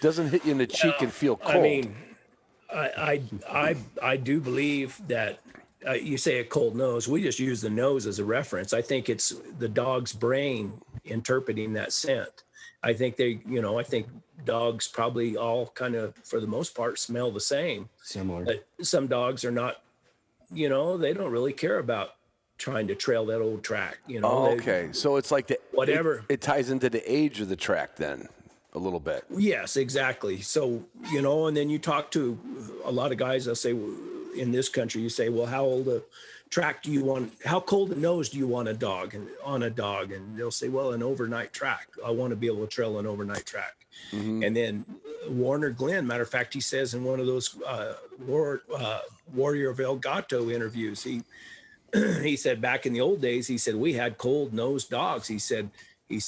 doesn't hit you in the cheek and feel cold. I mean, I do believe that you say a cold nose. We just use the nose as a reference. I think it's the dog's brain interpreting that scent. I think I think dogs probably all kind of, for the most part, smell the same. Similar. But some dogs are not, they don't really care about trying to trail that old track. Okay. So it's like whatever. It ties into the age of the track then a little bit. Yes, exactly. So, and then you talk to a lot of guys, they'll say, in this country, you say, well, how old a track do you want? How cold a nose do you want on a dog? And they'll say, well, an overnight track. I want to be able to trail an overnight track. Mm-hmm. And then Warner Glenn, matter of fact, he says in one of those Warrior of El Gato interviews, he said back in the old days, he said, we had cold nosed dogs. He said, we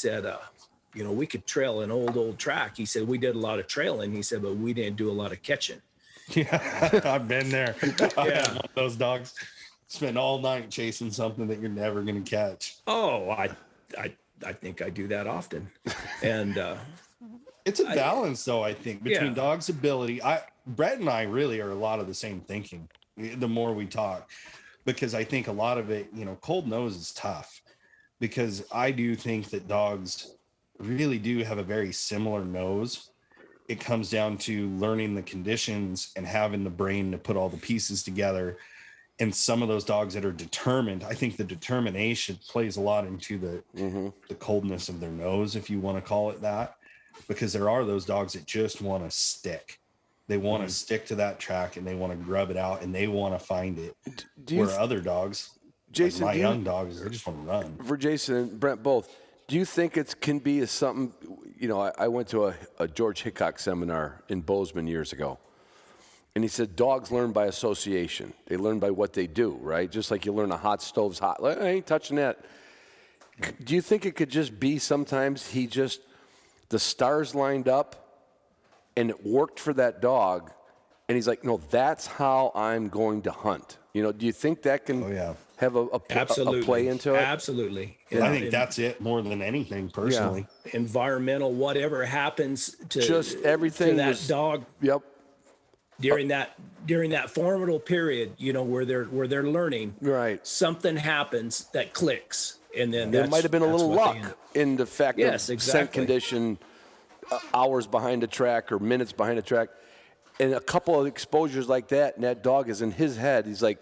could trail an old track. He said, we did a lot of trailing. He said, but we didn't do a lot of catching. Yeah, I've been there. Yeah. Those dogs spend all night chasing something that you're never going to catch. Oh, I think I do that often. And it's a balance, though, I think, between dogs' ability. Brett and I really are a lot of the same thinking the more we talk, because I think a lot of it, cold nose is tough, because I do think that dogs really do have a very similar nose. It comes down to learning the conditions and having the brain to put all the pieces together. And some of those dogs that are determined, I think the determination plays a lot into the coldness of their nose, if you want to call it that, because there are those dogs that just want to stick. They want to stick to that track and they want to grub it out and they want to find it. Other dogs, Jason, like my young dogs, they just want to run. For Jason and Brent both, do you think it can be something? I went to a George Hickok seminar in Bozeman years ago, and he said dogs learn by association. They learn by what they do, right? Just like you learn a hot stove's hot. I ain't touching that. Do you think it could just be sometimes the stars lined up and it worked for that dog, and he's like, no, that's how I'm going to hunt. Do you think that can have a play into it? Absolutely. I think that's it more than anything, personally. Yeah. Environmental, whatever happens to just everything to that dog. Yep. During that formidable period, where they're learning, right? Something happens that clicks, and then there might have been a little luck in the fact of scent condition, hours behind the track or minutes behind the track. And a couple of exposures like that, and that dog is in his head. He's like,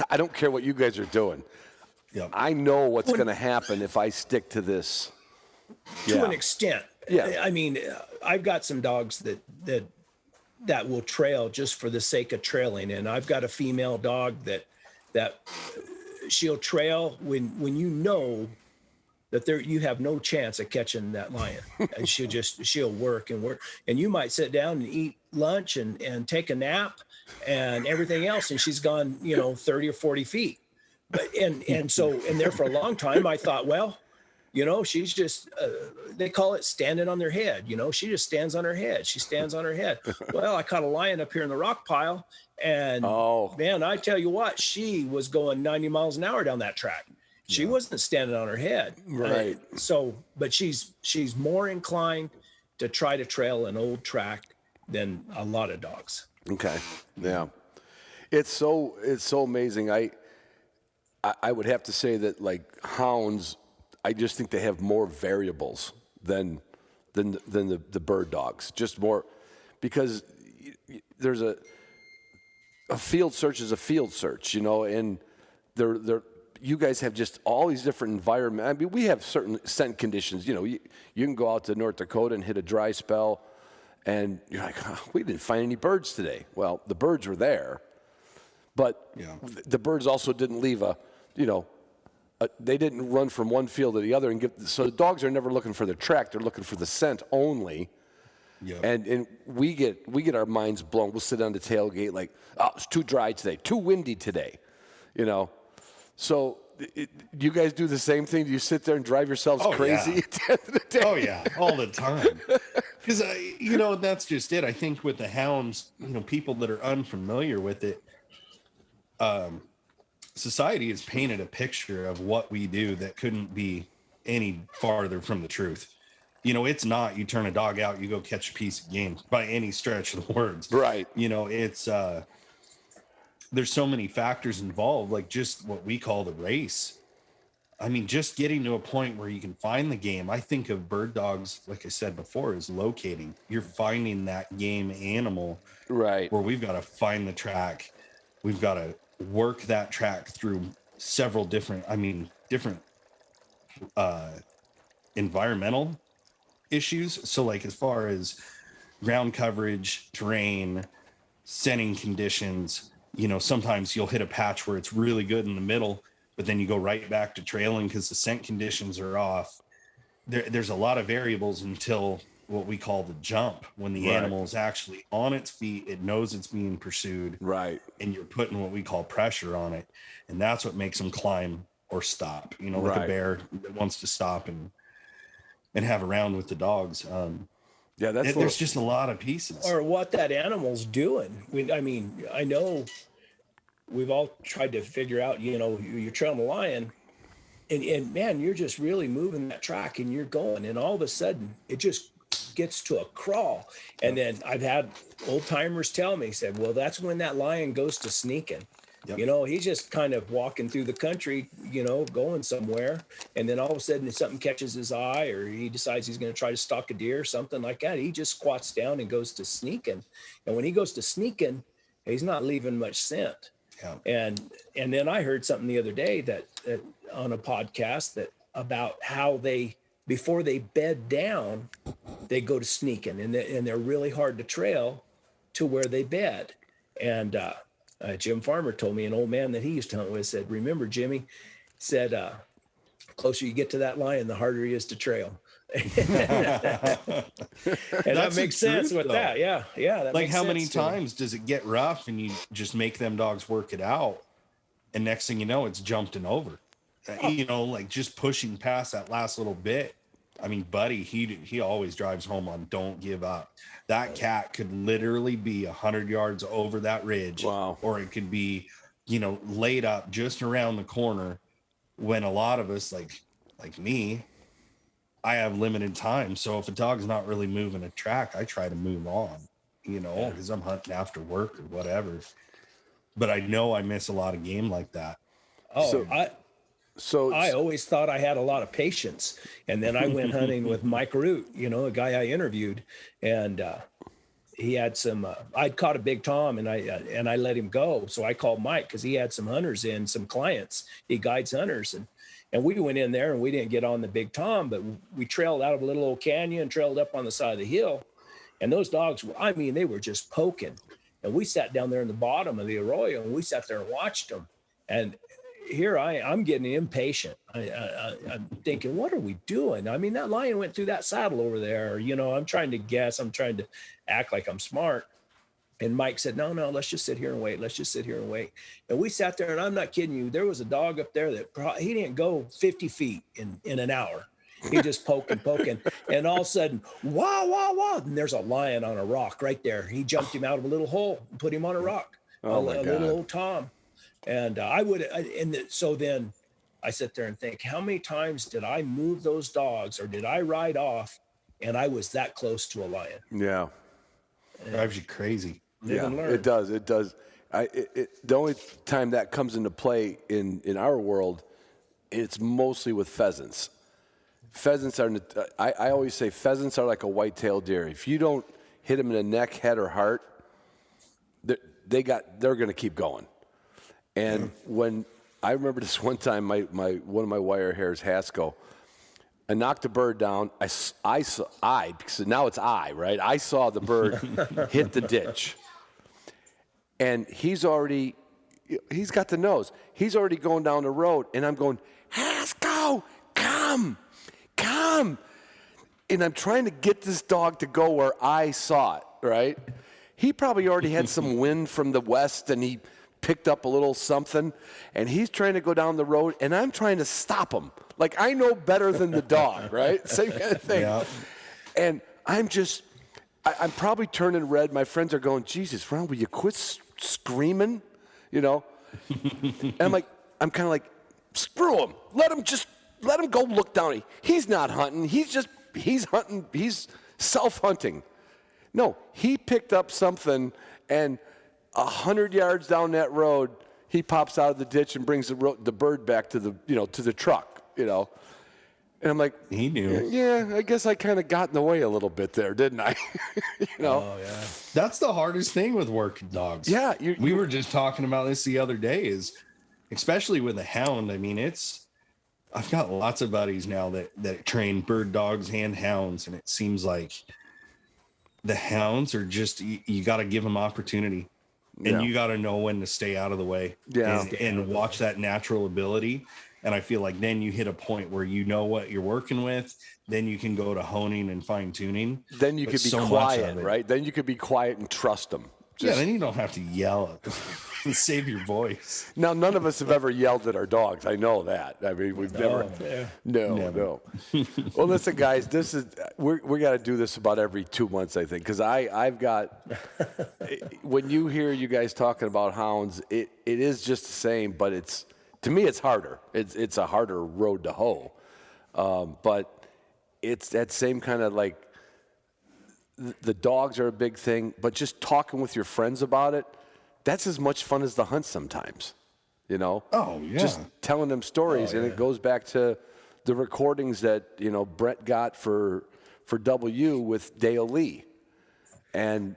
I don't care what you guys are doing. Yep. I know what's going to happen if I stick to this. To an extent. Yeah. I mean, I've got some dogs that will trail just for the sake of trailing. And I've got a female dog that that she'll trail when you know that you have no chance of catching that lion, and she'll work and work, and you might sit down and eat lunch and take a nap and everything else, and she's gone 30 or 40 feet. But and there for a long time I thought, well, she's just they call it standing on their head. She just stands on her head. She stands on her head. Well, I caught a lion up here in the rock pile, and man, I tell you what, she was going 90 miles an hour down that track. She wasn't standing on her head. Right. But she's more inclined to try to trail an old track than a lot of dogs. Okay. Yeah. It's so amazing. I would have to say that, like, hounds, I just think they have more variables than the bird dogs. Just more, because there's a field search is a field search, and they're you guys have just all these different environments. I mean, we have certain scent conditions. You can go out to North Dakota and hit a dry spell, and you're like, we didn't find any birds today. Well, the birds were there, but the birds also didn't leave they didn't run from one field to the other so the dogs are never looking for the track; they're looking for the scent only. Yep. And we get our minds blown. We'll sit on the tailgate like, oh, it's too dry today, too windy today, So do you guys do the same thing? Do you sit there and drive yourselves crazy at the end of the day? Oh, yeah, all the time. Because, that's just it. I think with the hounds, people that are unfamiliar with it, society has painted a picture of what we do that couldn't be any farther from the truth. It's not you turn a dog out, you go catch a piece of game by any stretch of the words. Right. It's there's so many factors involved, like just what we call the race. I mean, just getting to a point where you can find the game. I think of bird dogs, like I said before, as locating. You're finding that game animal, right? Where we've got to find the track. We've got to work that track through several different environmental issues. So, like, as far as ground coverage, terrain, scenting conditions, sometimes you'll hit a patch where it's really good in the middle, but then you go right back to trailing because the scent conditions are off. There's a lot of variables until what we call the jump, when the animal is actually on its feet, it knows it's being pursued, right? And you're putting what we call pressure on it, and that's what makes them climb or stop. Like a bear that wants to stop and have a round with the dogs. There's just a lot of pieces. Or what that animal's doing. I know we've all tried to figure out, you're trailing a lion, and man, you're just really moving that track and you're going, and all of a sudden it just gets to a crawl. And then I've had old timers tell me, said, well, that's when that lion goes to sneaking. Yep. He's just kind of walking through the country, going somewhere. And then all of a sudden something catches his eye, or he decides he's going to try to stalk a deer or something like that. He just squats down and goes to sneaking. And when he goes to sneaking, he's not leaving much scent. Yeah. And then I heard something the other day that on a podcast that about how before they bed down, they go to sneaking, and they're really hard to trail to where they bed. And Jim Farmer told me, an old man that he used to hunt with, said, remember, Jimmy, said, closer you get to that lion, the harder he is to trail. And that makes sense with that. Yeah. That like, how many times does it get rough and you just make them dogs work it out, and next thing you know, it's jumped and over. Like just pushing past that last little bit. I mean, Buddy, he always drives home on don't give up. That cat could literally be 100 yards over that ridge. Wow. Or it could be, laid up just around the corner, when a lot of us, like me, I have limited time. So if a dog's not really moving a track, I try to move on, because I'm hunting after work or whatever. But I know I miss a lot of game like that. So I always thought I had a lot of patience, and then I went hunting with Mike Root, a guy I interviewed, and he had some. I'd caught a big tom, and I let him go. So I called Mike because he had some hunters in, some clients. He guides hunters, and we went in there and we didn't get on the big tom, but we trailed out of a little old canyon, trailed up on the side of the hill, and those dogs, they were just poking, and we sat down there in the bottom of the arroyo and we sat there and watched them. And here I'm getting impatient. I'm thinking, what are we doing? I mean, that lion went through that saddle over there. You know, I'm trying to guess. I'm trying to act like I'm smart. And Mike said, no, let's just sit here and wait. Let's just sit here and wait. And we sat there, and I'm not kidding you. There was a dog up there that he didn't go 50 feet in an hour. He just poking. And all of a sudden, wow. And there's a lion on a rock right there. He jumped him out of a little hole and put him on a rock. Oh, my God. Little old Tom. And so then I sit there and think, how many times did I move those dogs, or did I ride off and I was that close to a lion? Yeah. Drives you crazy. It does. The only time that comes into play in our world, it's mostly with pheasants. Pheasants are, I always say pheasants are like a white-tailed deer. If you don't hit them in the neck, head, or heart, they're going to keep going. And when I remember this one time, one of my wire hairs, Haskell, I knocked a bird down. Because now it's right? I saw the bird hit the ditch. And he's got the nose. He's already going down the road. And I'm going, Haskell, come. And I'm trying to get this dog to go where I saw it, right? He probably already had some wind from the west, and he picked up a little something, and he's trying to go down the road, and I'm trying to stop him. Like, I know better than the dog, right? Same kind of thing. Yeah. And I'm probably turning red. My friends are going, Jesus, Ron, will you quit screaming? You know? And I'm kind of like, screw him. Let him go look down. He's not hunting. He's hunting. He's self-hunting. No, he picked up something, and 100 yards down that road, he pops out of the ditch and brings the bird back to the truck, And I'm like, he knew. Yeah, I guess I kind of got in the way a little bit there, didn't I? Oh yeah. That's the hardest thing with working dogs. Yeah, we were just talking about this the other day. Is especially with the hound. I mean, I've got lots of buddies now that train bird dogs and hounds, and it seems like the hounds are just you got to give them opportunity. And you got to know when to stay out of the way and watch that natural ability. And I feel like then you hit a point where you know what you're working with. Then you can go to honing and fine tuning. Then you could be quiet, right? Then you could be quiet and trust them. Then you don't have to yell and save your voice. Now, none of us have ever yelled at our dogs. I know that. I mean, we've never. No. Well, listen, guys, we got to do this about every 2 months, I think, because I've got. When you hear you guys talking about hounds, it is just the same, but to me it's harder. It's a harder road to hoe, but it's that same kind of like. The dogs are a big thing, but just talking with your friends about it, that's as much fun as the hunt sometimes, Oh, yeah. Just telling them stories, and it goes back to the recordings that, Brett got for W with Dale Lee. And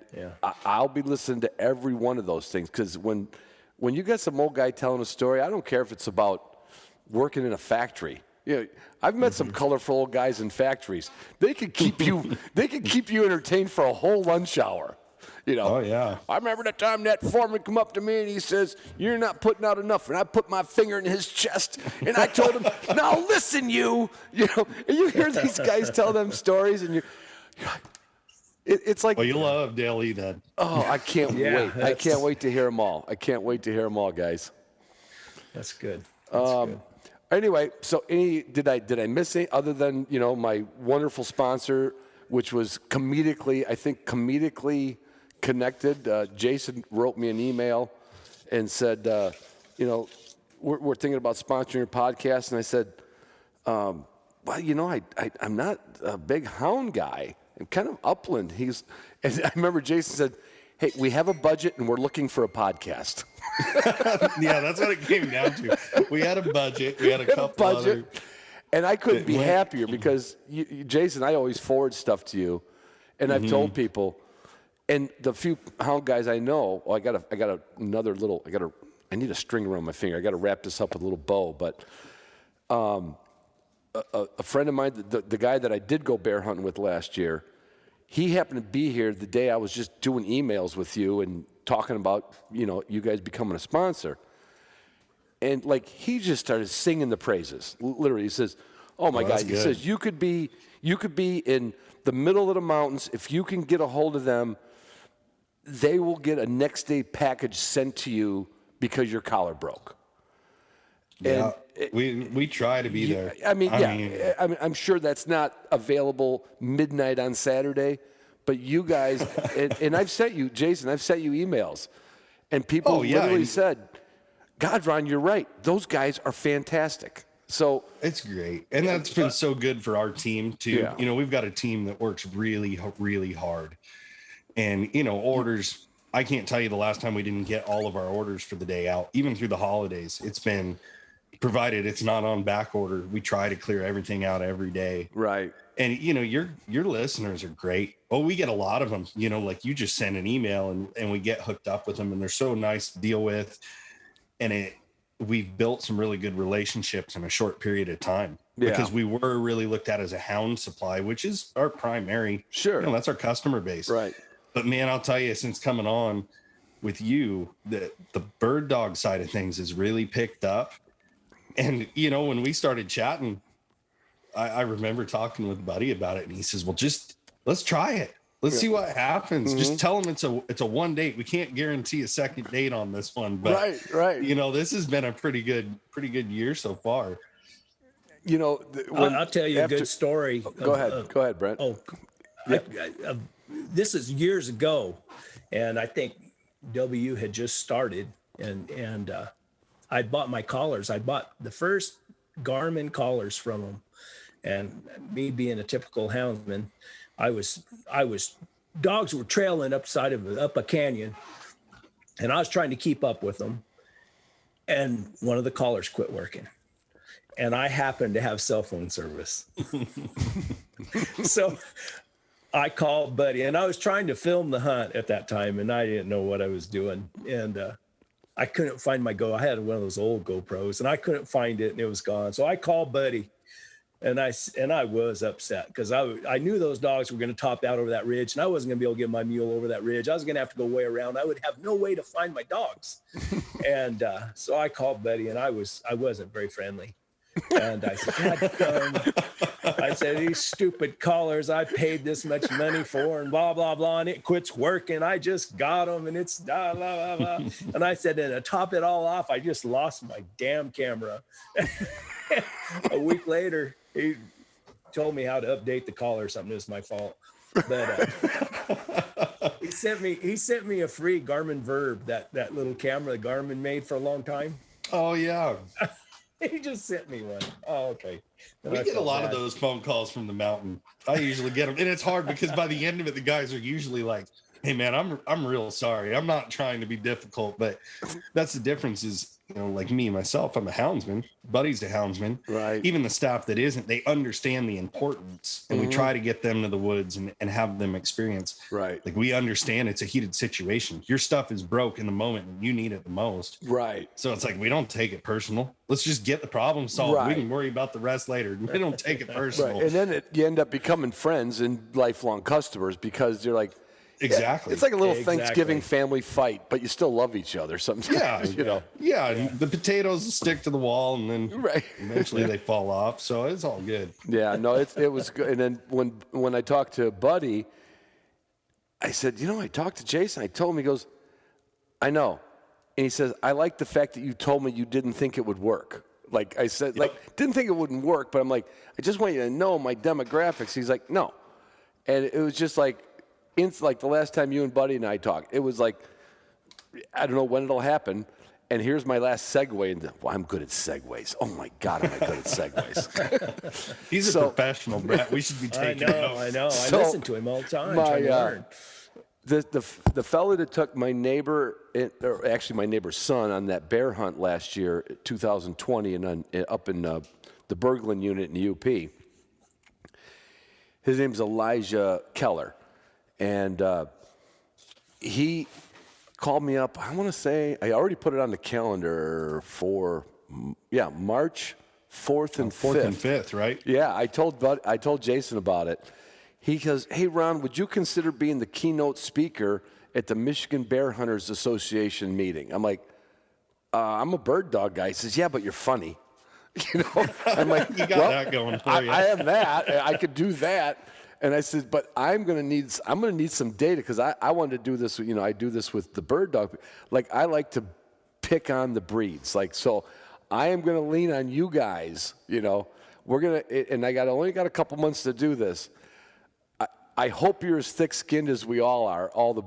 I'll be listening to every one of those things, because when you get some old guy telling a story, I don't care if it's about working in a factory. I've met some colorful old guys in factories. They could keep you. They could keep you entertained for a whole lunch hour. Oh yeah. I remember the time that foreman come up to me and he says, "You're not putting out enough." And I put my finger in his chest and I told him, "Now listen, you." And you hear these guys tell them stories, and it's like. Well, you love Dale Lee then. Oh, I can't wait. I can't wait to hear them all. I can't wait to hear them all, guys. That's good. That's good. Anyway, so did I miss any other than my wonderful sponsor, which was comedically connected? Jason wrote me an email and said, we're thinking about sponsoring your podcast, and I said, well, I'm not a big hound guy. I'm kind of upland. And I remember Jason said, "Hey, we have a budget and we're looking for a podcast." Yeah, that's what it came down to. We had a budget. We had a couple other. And I couldn't be happier because, Jason, I always forward stuff to you. And I've told people, and the few hound guys I know, I need a string around my finger. I got to wrap this up with a little bow. But a friend of mine, the guy that I did go bear hunting with last year, he happened to be here the day I was just doing emails with you and talking about, you guys becoming a sponsor. And like he just started singing the praises. Literally, he says, "Oh my God!" He says, "You could be in the middle of the mountains. If you can get a hold of them, they will get a next day package sent to you because your collar broke." Yeah, we try to be there. I mean, I'm sure that's not available midnight on Saturday, but you guys, and I've sent you, Jason, I've sent you emails, and people literally said, "God, Ron, you're right. Those guys are fantastic." So it's great, and that's been so good for our team too. Yeah. You know, we've got a team that works really, really hard, and orders. I can't tell you the last time we didn't get all of our orders for the day out, even through the holidays. It's been, provided it's not on back order, we try to clear everything out every day. Right. And your listeners are great. Oh, we get a lot of them. Like you just send an email and we get hooked up with them, and they're so nice to deal with. And we've built some really good relationships in a short period of time because we were really looked at as a hound supply, which is our primary. Sure. That's our customer base. Right. But man, I'll tell you, since coming on with you, the bird dog side of things has really picked up. And, when we started chatting, I remember talking with Buddy about it, and he says, well, just let's try it. Let's see what happens. Just tell them it's a one date. We can't guarantee a second date on this one, but right. This has been a pretty good year so far. I'll tell you a good story. Go ahead, Brent. This is years ago, and I think W had just started, and I bought my collars. I bought the first Garmin collars from them, and me being a typical houndsman, I was dogs were trailing up a canyon, and I was trying to keep up with them, and one of the collars quit working, and I happened to have cell phone service. So I called Buddy, and I was trying to film the hunt at that time, and I didn't know what I was doing, and I couldn't find my I had one of those old GoPros, and I couldn't find it, and it was gone. So I called Buddy, and I was upset because I knew those dogs were going to top out over that ridge, and I wasn't going to be able to get my mule over that ridge. I was going to have to go way around. I would have no way to find my dogs. And so I called Buddy, and I wasn't very friendly. And I said, I said, these stupid collars I paid this much money for, and blah, blah, blah, and it quits working. I just got them, and it's blah, blah, blah, blah. And I said, and to top it all off, I just lost my damn camera. A week later, he told me how to update the collar or something. It was my fault. But he sent me a free Garmin Verb, that little camera that Garmin made for a long time. Oh, yeah. He just sent me one. Oh, okay. And we get a lot of those phone calls from the mountain. I usually get them, and it's hard because by the end of it, the guys are usually like, "Hey, man, I'm real sorry. I'm not trying to be difficult, but that's the difference. Is like me myself, I'm a houndsman. Buddy's a houndsman. Right. Even the staff that isn't, they understand the importance, and we try to get them to the woods and have them experience. Right. Like we understand it's a heated situation. Your stuff is broke in the moment, and you need it the most. Right. So it's like we don't take it personal. Let's just get the problem solved. Right. We can worry about the rest later. We don't take it personal. Right. And then you end up becoming friends and lifelong customers because you're like, exactly. It's like a little Thanksgiving family fight, but you still love each other sometimes. Yeah, Yeah, and the potatoes stick to the wall, and then eventually they fall off. So it's all good. Yeah, no, it was good. And then when I talked to Buddy, I said, I talked to Jason. I told him, he goes, I know. And he says, I like the fact that you told me you didn't think it would work. Like I said, didn't think it wouldn't work, but I'm like, I just want you to know my demographics. He's like, no. And it was just like the last time you and Buddy and I talked, it was like, I don't know when it'll happen. And here's my last segue into, I'm good at segues. Oh my God, am I good at segues? He's a professional, Brett. We should be taking notes. I know. I listen to him all the time. Trying to learn. The fella that took my neighbor, or actually my neighbor's son, on that bear hunt last year, 2020, and up in the Berglund unit in the UP, his name's Elijah Keller. And he called me up. I want to say I already put it on the calendar for March 4th and 5th. 4th and 5th, right? Yeah, I told Jason about it. He goes, "Hey Ron, would you consider being the keynote speaker at the Michigan Bear Hunters Association meeting?" I'm like, I'm a bird dog guy. He says, yeah, but you're funny. You know, I'm like, You got that going for you. I have that. I could do that. And I said, but I'm gonna need some data because I wanted to do this. You know, I do this with the bird dog. Like I like to pick on the breeds. Like so, I am gonna lean on you guys. You know, we're gonna and I only got a couple months to do this. I hope you're as thick-skinned as we all are. All the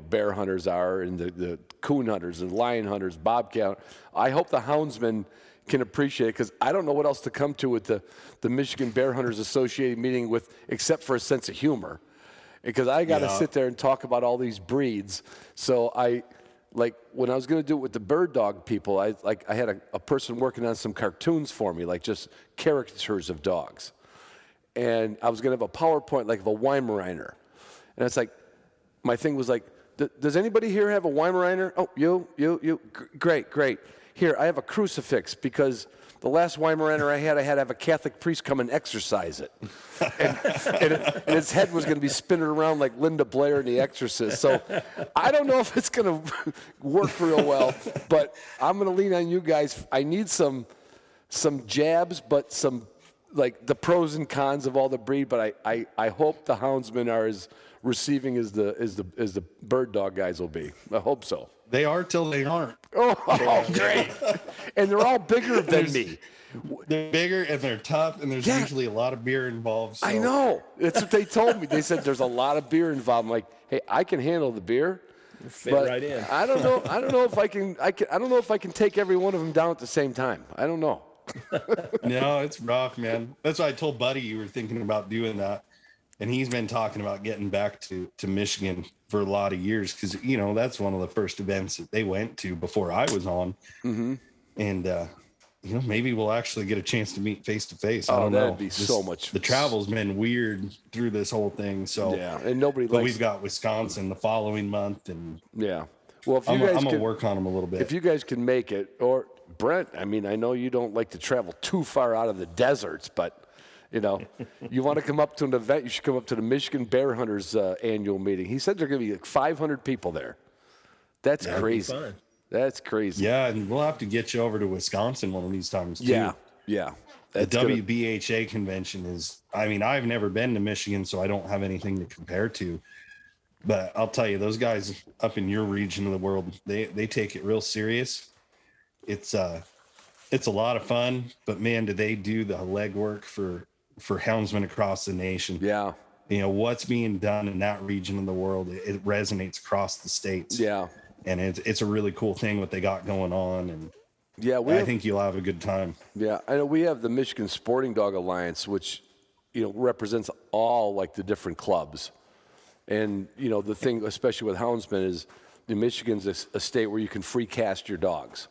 bear hunters are, and the coon hunters and lion hunters, bobcat. I hope the houndsmen can appreciate it because I don't know what else to come to with the Michigan Bear Hunters Associated meeting with except for a sense of humor, because I got to sit there and talk about all these breeds. So like when I was going to do it with the bird dog people, I had a person working on some cartoons for me, like just caricatures of dogs, and I was going to have a PowerPoint like of a Weimaraner, and it's like my thing was like, does anybody here have a Weimaraner? Oh, you, great. Here, I have a crucifix because the last Weimaraner I had to have a Catholic priest come and exorcise it. And its head was going to be spinning around like Linda Blair in The Exorcist. So I don't know if it's going to work real well, but I'm going to lean on you guys. I need some jabs, but some, like, the pros and cons of all the breed. But I hope the houndsmen are as receiving as the bird dog guys will be. I hope so. They are till they aren't. Oh, great. And they're all bigger than me. They're bigger and they're tough, and there's usually a lot of beer involved. So. I know. That's what they told me. They said there's a lot of beer involved. I'm like, hey, I can handle the beer. Fit but right in. I don't know if I can take every one of them down at the same time. I don't know. No, it's rough, man. That's why I told Buddy you were thinking about doing that. And he's been talking about getting back to Michigan for a lot of years because, that's one of the first events that they went to before I was on. Mm-hmm. And, maybe we'll actually get a chance to meet face to face. I don't know. That'd be so much. The travel's been weird through this whole thing. So, yeah. And but we've got Wisconsin the following month. And yeah. Well, if I'm going to work on them a little bit. If you guys can make it, or Brent, I mean, I know you don't like to travel too far out of the deserts, but. You want to come up to an event, you should come up to the Michigan Bear Hunters annual meeting. He said there are going to be like 500 people there. That's crazy. Fun. That's crazy. Yeah, and we'll have to get you over to Wisconsin one of these times, too. Yeah. The WBHA convention is, I've never been to Michigan, so I don't have anything to compare to. But I'll tell you, those guys up in your region of the world, they take it real serious. It's a lot of fun, but man, do they do the legwork for houndsmen across the nation. Yeah. What's being done in that region of the world, it resonates across the states. Yeah. And it's a really cool thing what they got going on. And I think you'll have a good time. Yeah. I know we have the Michigan Sporting Dog Alliance, which, represents all like the different clubs. And, the thing, especially with houndsmen, is Michigan's a state where you can free cast your dogs.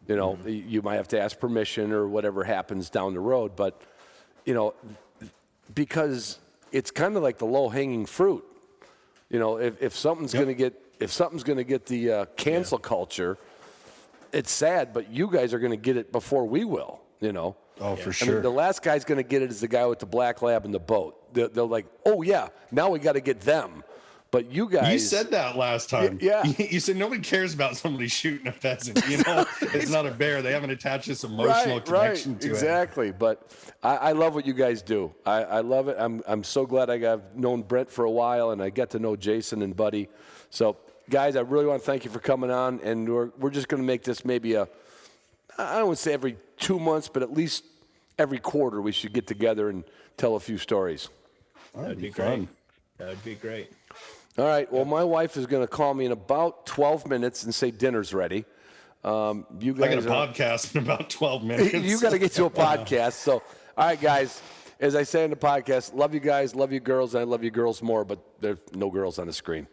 You might have to ask permission or whatever happens down the road, but because it's kind of like the low-hanging fruit. If something's going to get the cancel culture, it's sad, but you guys are going to get it before we will. Oh, for sure. The last guy's going to get it is the guy with the black lab in the boat. They're like, oh yeah, now we got to get them. But you guys, you said that last time. Yeah, you said nobody cares about somebody shooting a pheasant. It's not a bear. They haven't attached this emotional connection to it. Exactly. But I love what you guys do. I love it. I'm so glad I've known Brent for a while, and I get to know Jason and Buddy. So, guys, I really want to thank you for coming on, and we're just going to make this maybe I don't want to say every 2 months, but at least every quarter we should get together and tell a few stories. That'd be great. That would be great. All right. Well, my wife is going to call me in about 12 minutes and say dinner's ready. You guys I got a podcast in about 12 minutes. You got to get to a podcast. So, all right, guys. As I say in the podcast, love you guys, love you girls, and I love you girls more, but there's no girls on the screen.